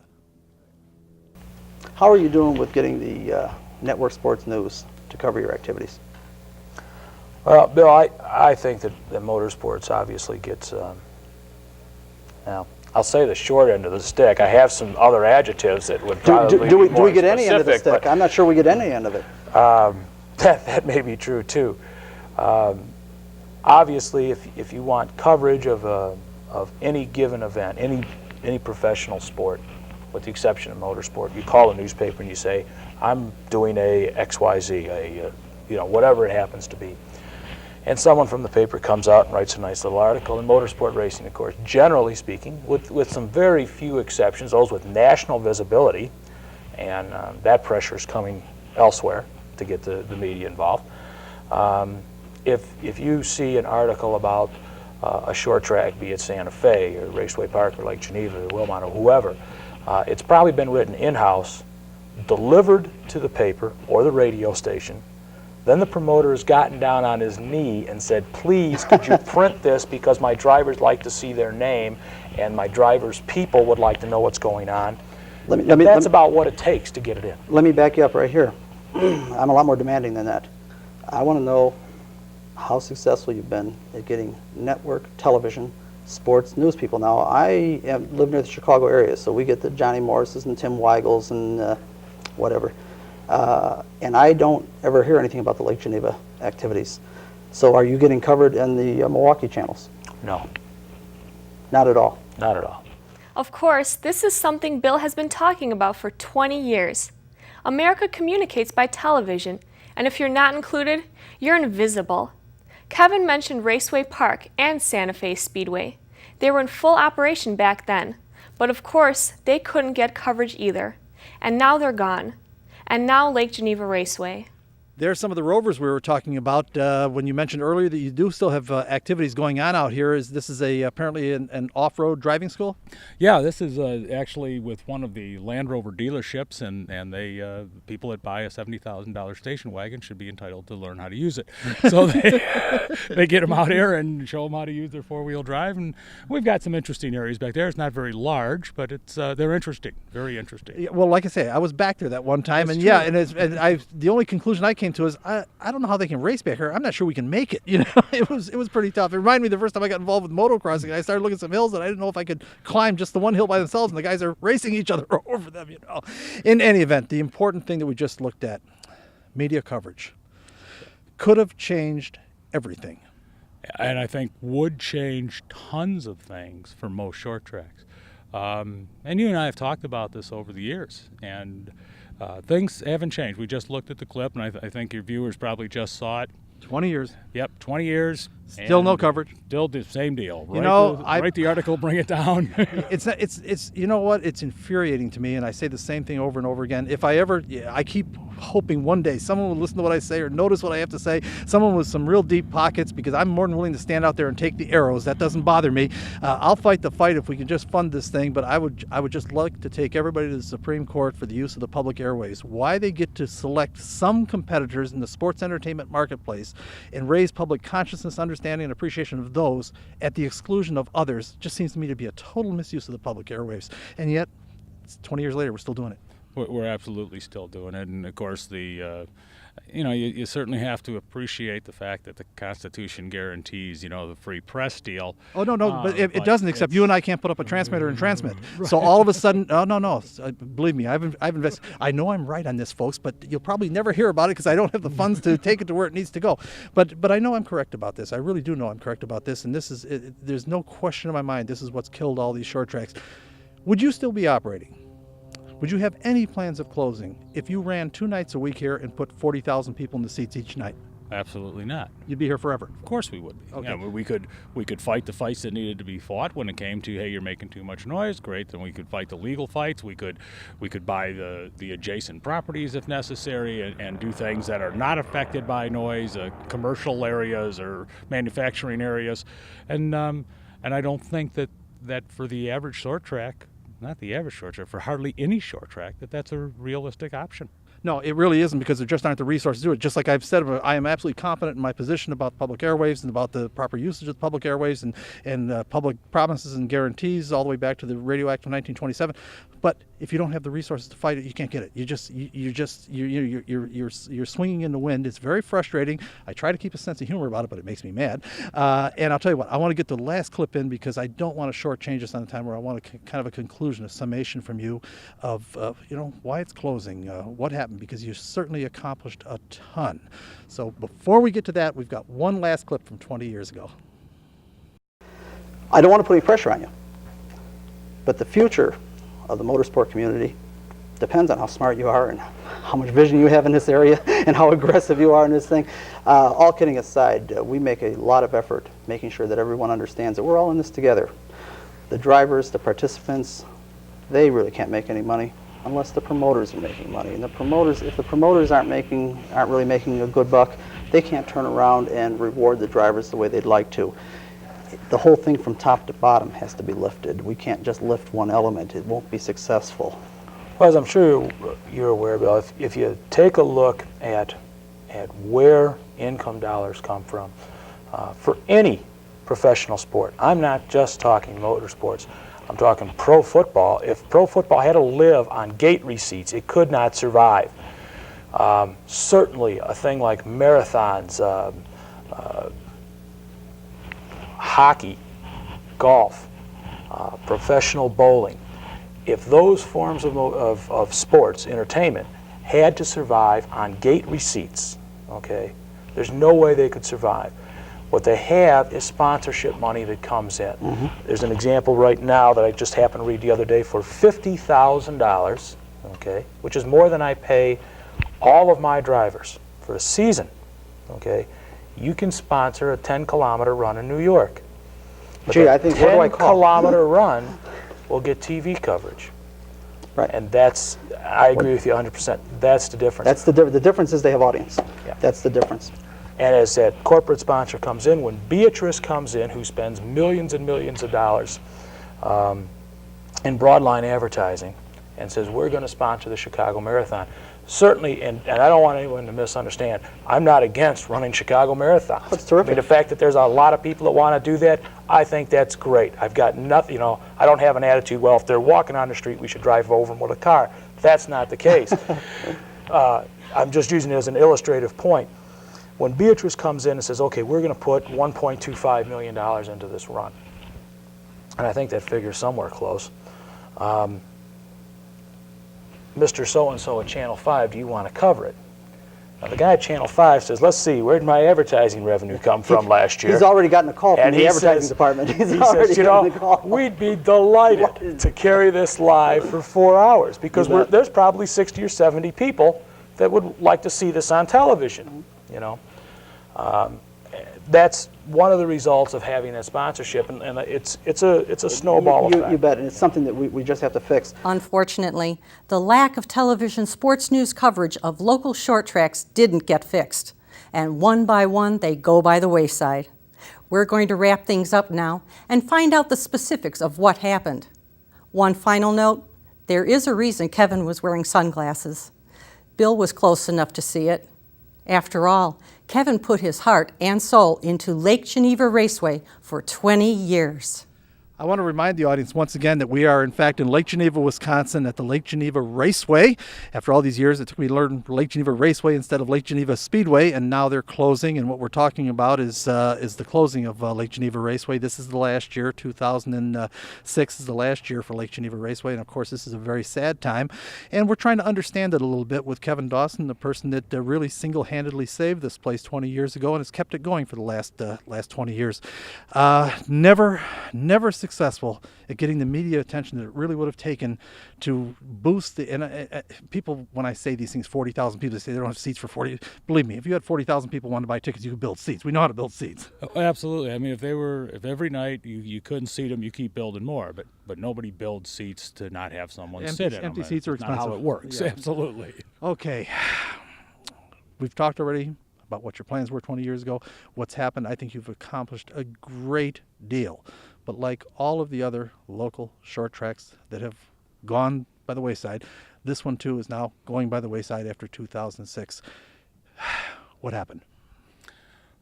How are you doing with getting the network sports news to cover your activities? Well, Bill, I think that motorsports obviously gets, now, I'll say the short end of the stick. I have some other adjectives that would probably do be more we get any end of the specific, stick? I'm not sure we get any end of it. That may be true too. Obviously, if you want coverage of any given event, any professional sport, with the exception of motorsport, you call a newspaper and you say, "I'm doing a XYZ, whatever it happens to be." And someone from the paper comes out and writes a nice little article. In motorsport racing, of course, generally speaking, with some very few exceptions, those with national visibility, and that pressure is coming elsewhere to get the media involved. If you see an article about a short track, be it Santa Fe or Raceway Park or Lake Geneva or Wilmot or whoever, it's probably been written in-house, delivered to the paper or the radio station. Then the promoter has gotten down on his knee and said, "Please, could you print this because my drivers like to see their name and my drivers' people would like to know what's going on." That's about what it takes to get it in. Let me back you up right here. I'm a lot more demanding than that. I want to know how successful you've been at getting network television sports news people. Now, I live near the Chicago area, so we get the Johnny Morrises and Tim Weigels and whatever. And I don't ever hear anything about the Lake Geneva activities. So are you getting covered in the Milwaukee channels? No. Not at all? Not at all. Of course, this is something Bill has been talking about for 20 years. America communicates by television, and if you're not included, you're invisible. Kevin mentioned Raceway Park and Santa Fe Speedway. They were in full operation back then, but of course, they couldn't get coverage either. And now they're gone. And now Lake Geneva Raceway. There's some of the rovers we were talking about when you mentioned earlier that you do still have activities going on out here. This is apparently an off-road driving school? Yeah, this is actually with one of the Land Rover dealerships, and they people that buy a $70,000 station wagon should be entitled to learn how to use it. So they get them out here and show them how to use their four-wheel drive, and we've got some interesting areas back there. It's not very large, but it's they're interesting, very interesting. Yeah, well, like I say, I was back there that one time, That's and true. the only conclusion I came to is I don't know how they can race back here. I'm not sure we can make it. It was pretty tough. It reminded me the first time I got involved with motocrossing. I started looking at some hills and I didn't know if I could climb just the one hill by themselves, and the guys are racing each other over them. In any event, the important thing that we just looked at, media coverage, could have changed everything. And I think would change tons of things for most short tracks. And you and I have talked about this over the years, and things haven't changed. We just looked at the clip, and I think your viewers probably just saw it. 20 years. Yep, 20 years. Still no coverage. Still the same deal. Write the article, bring it down. It's you know what? It's infuriating to me, and I say the same thing over and over again. I keep hoping one day someone will listen to what I say or notice what I have to say. Someone with some real deep pockets, because I'm more than willing to stand out there and take the arrows. That doesn't bother me. I'll fight the fight if we can just fund this thing. But I would just like to take everybody to the Supreme Court for the use of the public airways. Why they get to select some competitors in the sports entertainment marketplace and raise public consciousness, understanding, and appreciation of those at the exclusion of others just seems to me to be a total misuse of the public airwaves. And yet, 20 years later, we're still doing it. We're absolutely still doing it, and of course you certainly have to appreciate the fact that the Constitution guarantees the free press deal. Oh no, but it doesn't. Except you and I can't put up a transmitter and transmit. Right. So all of a sudden, no. Believe me, I've invested. I know I'm right on this, folks, but you'll probably never hear about it because I don't have the funds to take it to where it needs to go. But I know I'm correct about this. I really do know I'm correct about this, and there's no question in my mind. This is what's killed all these short tracks. Would you still be operating? Would you have any plans of closing if you ran 2 nights a week here and put 40,000 people in the seats each night? absolutely not. You'd be here forever. Of course we would be. Okay. Yeah, we could fight the fights that needed to be fought when it came to, hey, you're making too much noise. Great. Then we could fight the legal fights. We could buy the adjacent properties if necessary and do things that are not affected by noise, commercial areas or manufacturing areas, and I don't think that for the average short track, not the average short track, for hardly any short track, that's a realistic option. No, it really isn't, because there just aren't the resources to do it. Just like I've said, I am absolutely confident in my position about public airwaves and about the proper usage of the public airwaves and public promises and guarantees all the way back to the Radio Act of 1927. But if you don't have the resources to fight it, you can't get it. You're swinging in the wind. It's very frustrating. I try to keep a sense of humor about it, but it makes me mad. And I'll tell you what, I want to get the last clip in because I don't want to shortchange us on the time where I want kind of a conclusion, a summation from you of why it's closing, what happened, because you certainly accomplished a ton. So before we get to that, we've got one last clip from 20 years ago. I don't want to put any pressure on you, but the future of the motorsport community depends on how smart you are and how much vision you have in this area and how aggressive you are in this thing. All kidding aside, we make a lot of effort making sure that everyone understands that we're all in this together. The drivers, the participants, they really can't make any money unless the promoters are making money. And if the promoters aren't really making a good buck, they can't turn around and reward the drivers the way they'd like to. The whole thing from top to bottom has to be lifted. We can't just lift one element. It won't be successful. Well, as I'm sure you're aware, Bill, if you take a look at where income dollars come from, for any professional sport, I'm not just talking motorsports, I'm talking pro football. If pro football had to live on gate receipts, it could not survive. Certainly a thing like marathons, hockey, golf, professional bowling, if those forms of sports, entertainment, had to survive on gate receipts, okay, there's no way they could survive. What they have is sponsorship money that comes in. Mm-hmm. There's an example right now that I just happened to read the other day for $50,000, okay, which is more than I pay all of my drivers for a season, okay. You can sponsor a 10-kilometer run in New York. But Gee, I think, what do I call? 10-kilometer run will get TV coverage. Right. And I agree with you 100%. That's the difference. The difference is they have audience. Yeah. That's the difference. And as that corporate sponsor comes in, when Beatrice comes in, who spends millions and millions of dollars in broadline advertising, and says, we're going to sponsor the Chicago Marathon. Certainly, and I don't want anyone to misunderstand, I'm not against running Chicago Marathons. That's terrific. I mean, the fact that there's a lot of people that want to do that, I think that's great. I've got nothing, I don't have an attitude, well, if they're walking on the street, we should drive over them with a car. That's not the case. I'm just using it as an illustrative point. When Beatrice comes in and says, okay, we're going to put $1.25 million into this run, and I think that figure's somewhere close, Mr. So-and-so at Channel 5, do you want to cover it? Now, the guy at Channel 5 says, let's see, where did my advertising revenue come from last year? He's already gotten a call from the advertising department. He says, we'd be delighted to carry this live for 4 hours because there's probably 60 or 70 people that would like to see this on television, That's one of the results of having that sponsorship, and it's a snowball effect. You bet, and it's something that we just have to fix. Unfortunately, the lack of television sports news coverage of local short tracks didn't get fixed, and one by one they go by the wayside. We're going to wrap things up now and find out the specifics of what happened. One final note, there is a reason Kevin was wearing sunglasses. Bill was close enough to see it. After all, Kevin put his heart and soul into Lake Geneva Raceway for 20 years. I want to remind the audience once again that we are, in fact, in Lake Geneva, Wisconsin at the Lake Geneva Raceway. After all these years, it took me to learn Lake Geneva Raceway instead of Lake Geneva Speedway, and now they're closing. And what we're talking about is the closing of Lake Geneva Raceway. This is the last year. 2006 is the last year for Lake Geneva Raceway. And, of course, this is a very sad time. And we're trying to understand it a little bit with Kevin Dawson, the person that really single-handedly saved this place 20 years ago and has kept it going for the last 20 years. Never succeeded successful at getting the media attention that it really would have taken to boost the, and people, when I say these things, 40,000 people, they say they don't have seats for 40. Believe me, if you had 40,000 people wanting to buy tickets, you could build seats. We know how to build seats. Oh, absolutely. I mean, if every night you couldn't seat them, you keep building more, but nobody builds seats to not have someone sit in them. Empty seats are That's expensive. not how it works. Yeah. Absolutely. Okay. We've talked already about what your plans were 20 years ago, what's happened. I think you've accomplished a great deal. But like all of the other local short tracks that have gone by the wayside, this one too is now going by the wayside after 2006. What happened?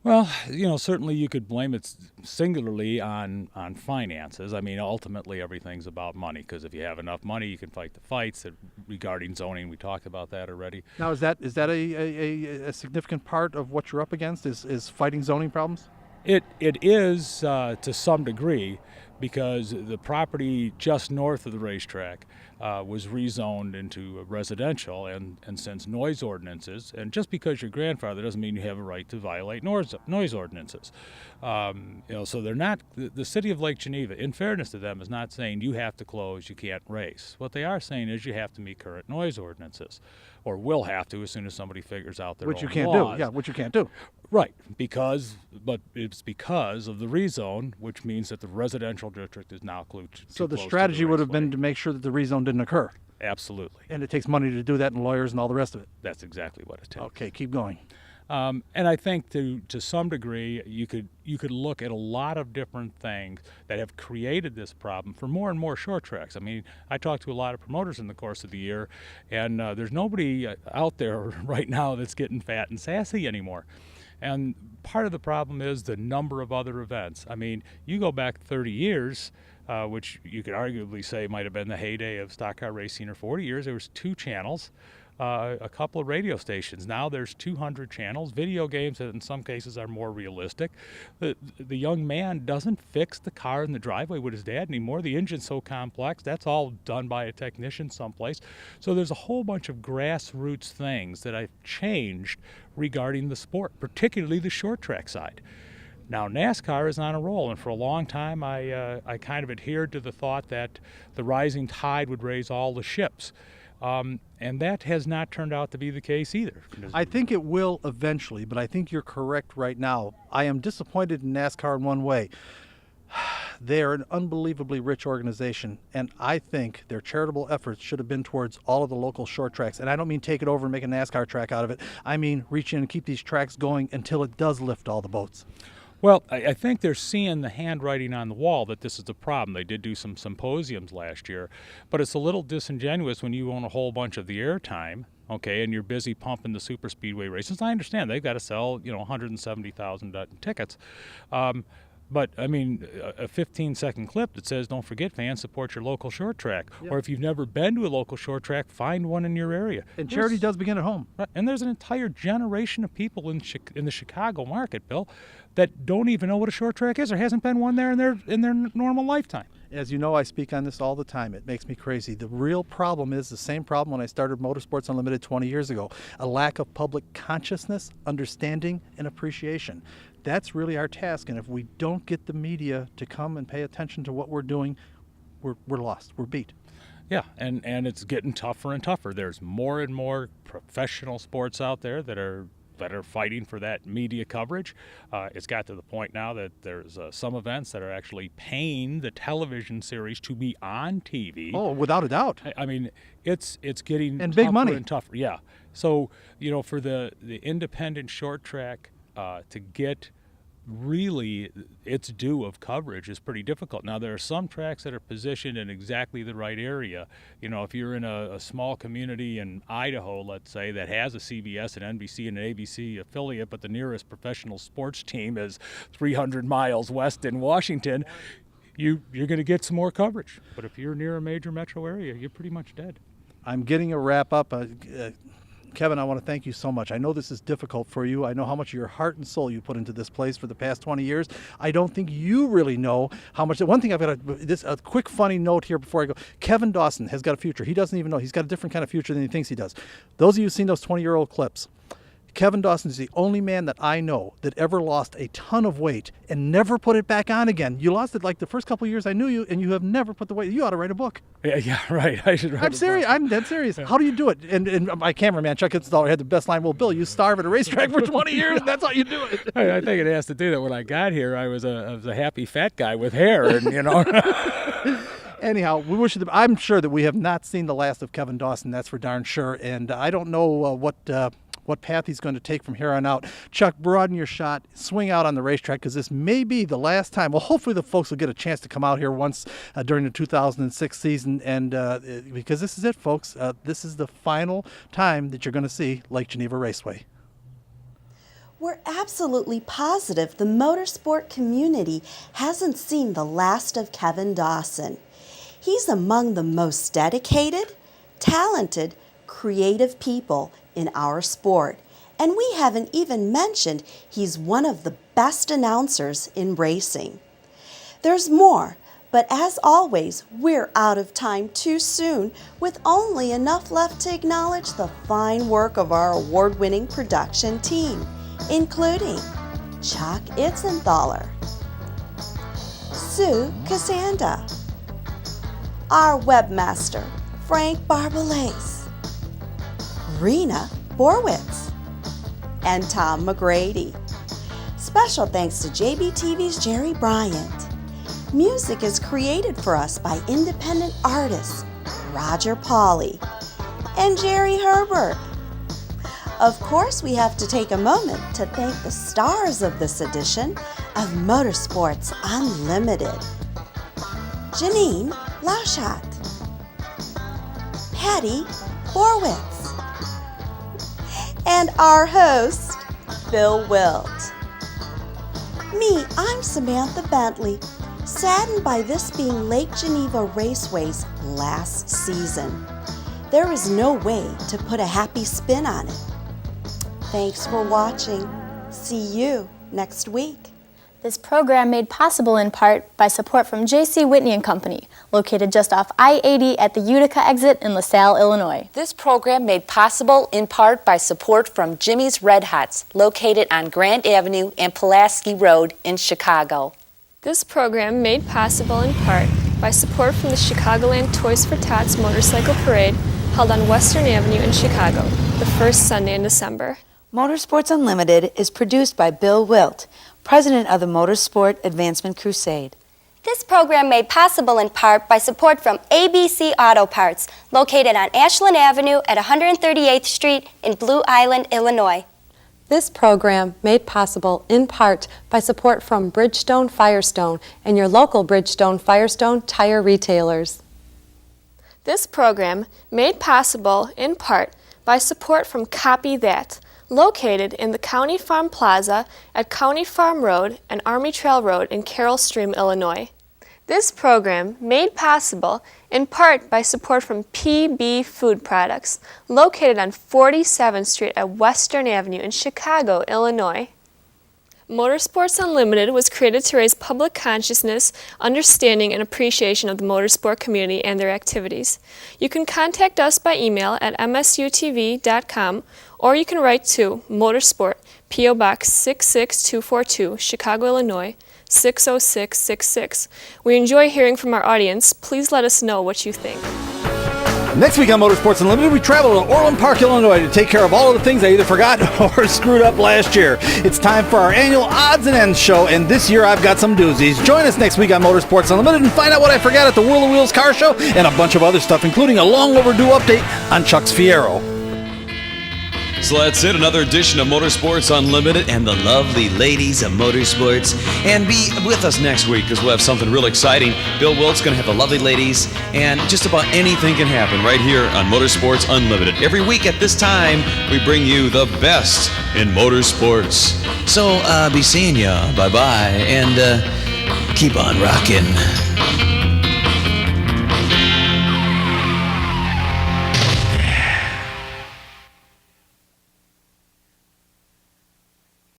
Well, certainly you could blame it singularly on finances. I mean, ultimately everything's about money, because if you have enough money, you can fight the fights. Regarding zoning, we talked about that already. Now, is that a significant part of what you're up against? Is fighting zoning problems? It is to some degree, because the property just north of the racetrack was rezoned into residential, and since noise ordinances, and just because you're grandfather doesn't mean you have a right to violate noise ordinances. So they're not, the city of Lake Geneva, in fairness to them, is not saying you have to close, you can't race. What they are saying is you have to meet current noise ordinances, or will have to as soon as somebody figures out their Which own you can't laws. do. Yeah, which you can't do. Right, but it's because of the rezone, which means that the residential district is now too So the close to strategy would have raceway. been to make sure that the rezone didn't occur. Absolutely. And it takes money to do that, and lawyers and all the rest of it. That's exactly what it takes. Okay, keep going. And I think to some degree, you could look at a lot of different things that have created this problem for more and more short tracks. I mean, I talked to a lot of promoters in the course of the year, and there's nobody out there right now that's getting fat and sassy anymore. And part of the problem is the number of other events. I mean, you go back 30 years, which you could arguably say might have been the heyday of stock car racing, or 40 years, there was 2 channels. A couple of radio stations. Now there's 200 channels. Video games, in some cases, are more realistic. The young man doesn't fix the car in the driveway with his dad anymore. The engine's so complex. That's all done by a technician someplace. So there's a whole bunch of grassroots things that I've changed regarding the sport, particularly the short track side. Now, NASCAR is on a roll, and for a long time I kind of adhered to the thought that the rising tide would raise all the ships. And that has not turned out to be the case either. I think it will eventually, but I think you're correct right now. I am disappointed in NASCAR in one way. They are an unbelievably rich organization, and I think their charitable efforts should have been towards all of the local short tracks. And I don't mean take it over and make a NASCAR track out of it. I mean reach in and keep these tracks going until it does lift all the boats. Well, I think they're seeing the handwriting on the wall that this is the problem. They did do some symposiums last year, but it's a little disingenuous when you own a whole bunch of the airtime, okay, and you're busy pumping the super speedway races. I understand they've got to sell, 170,000 tickets. But, I mean, a 15-second clip that says, don't forget, fans, support your local short track. Yeah. Or if you've never been to a local short track, find one in your area. And charity does begin at home. Right, and there's an entire generation of people in the Chicago market, Bill, that don't even know what a short track is. There hasn't been one there in their normal lifetime. As you know, I speak on this all the time. It makes me crazy. The real problem is the same problem when I started Motorsports Unlimited 20 years ago. A lack of public consciousness, understanding, and appreciation. That's really our task, and if we don't get the media to come and pay attention to what we're doing, we're lost. We're beat. Yeah, and it's getting tougher and tougher. There's more and more professional sports out there that are fighting for that media coverage. It's got to the point now that there's some events that are actually paying the television series to be on TV. Oh, without a doubt. I mean, it's getting and tougher big money and tougher. Yeah. So for the independent short track to get really its due of coverage is pretty difficult. Now, there are some tracks that are positioned in exactly the right area. If you're in a small community in Idaho, let's say, that has a CBS, an NBC, and an ABC affiliate, but the nearest professional sports team is 300 miles west in Washington, you're going to get some more coverage. But if you're near a major metro area, you're pretty much dead. I'm getting a wrap up. Kevin, I want to thank you so much. I know this is difficult for you. I know how much of your heart and soul you put into this place for the past 20 years. I don't think you really know how much. One thing I've got a quick funny note here before I go. Kevin Dawson has got a future. He doesn't even know. He's got a different kind of future than he thinks he does. Those of you who've seen those 20-year-old clips, Kevin Dawson is the only man that I know that ever lost a ton of weight and never put it back on again. You lost it like the first couple of years I knew you, and you have never put the weight. You ought to write a book. Yeah, right. I should write I'm serious. I'm dead serious. How do you do it? And my cameraman, Chuck Installer, had the best line. Well, Bill, you starve at a racetrack for 20 years, and that's how you do it. I think it has to do that. When I got here, I was a happy fat guy with hair, and you know. Anyhow, we wish you I'm sure that we have not seen the last of Kevin Dawson. That's for darn sure. And I don't know what path he's going to take from here on out. Chuck, broaden your shot, swing out on the racetrack, because this may be the last time. Well, hopefully the folks will get a chance to come out here once during the 2006 season, and because this is it, folks. This is the final time that you're going to see Lake Geneva Raceway. We're absolutely positive the motorsport community hasn't seen the last of Kevin Dawson. He's among the most dedicated, talented, creative people in our sport. And we haven't even mentioned he's one of the best announcers in racing. There's more, but as always, we're out of time too soon, with only enough left to acknowledge the fine work of our award-winning production team, including Chuck Itzenthaler, Sue Cassanda, our webmaster, Frank Barbalace, Rena Borwitz, and Tom McGrady. Special thanks to JBTV's Jerry Bryant. Music is created for us by independent artists Roger Pauley and Jerry Herbert. Of course, we have to take a moment to thank the stars of this edition of Motorsports Unlimited: Janine Lauschat, Patty Borwitz, and our host, Bill Wildt. Me, I'm Samantha Bentley, saddened by this being Lake Geneva Raceway's last season. There is no way to put a happy spin on it. Thanks for watching. See you next week. This program made possible in part by support from J.C. Whitney & Company, located just off I-80 at the Utica exit in LaSalle, Illinois. This program made possible in part by support from Jimmy's Red Hots, located on Grant Avenue and Pulaski Road in Chicago. This program made possible in part by support from the Chicagoland Toys for Tots Motorcycle Parade, held on Western Avenue in Chicago, the first Sunday in December. Motorsports Unlimited is produced by Bill Wildt, President of the Motorsport Advancement Crusade. This program made possible in part by support from ABC Auto Parts, located on Ashland Avenue at 138th Street in Blue Island, Illinois. This program made possible in part by support from Bridgestone Firestone and your local Bridgestone Firestone tire retailers. This program made possible in part by support from Copy That, located in the County Farm Plaza at County Farm Road and Army Trail Road in Carroll Stream, Illinois. This program made possible in part by support from PB Food Products, located on 47th Street at Western Avenue in Chicago, Illinois. Motorsports Unlimited was created to raise public consciousness, understanding, and appreciation of the motorsport community and their activities. You can contact us by email at msutv.com, or you can write to Motorsport, P.O. Box 66242, Chicago, Illinois, 60666. We enjoy hearing from our audience. Please let us know what you think. Next week on Motorsports Unlimited, we travel to Orland Park, Illinois to take care of all of the things I either forgot or screwed up last year. It's time for our annual Odds and Ends show, and this year I've got some doozies. Join us next week on Motorsports Unlimited and find out what I forgot at the Whirl of Wheels car show and a bunch of other stuff, including a long overdue update on Chuck's Fiero. So that's it, another edition of Motorsports Unlimited and the lovely ladies of motorsports. And be with us next week because we'll have something real exciting. Bill Wildt's going to have the lovely ladies, and just about anything can happen right here on Motorsports Unlimited. Every week at this time, we bring you the best in motorsports. So be seeing ya. Bye-bye. And keep on rocking.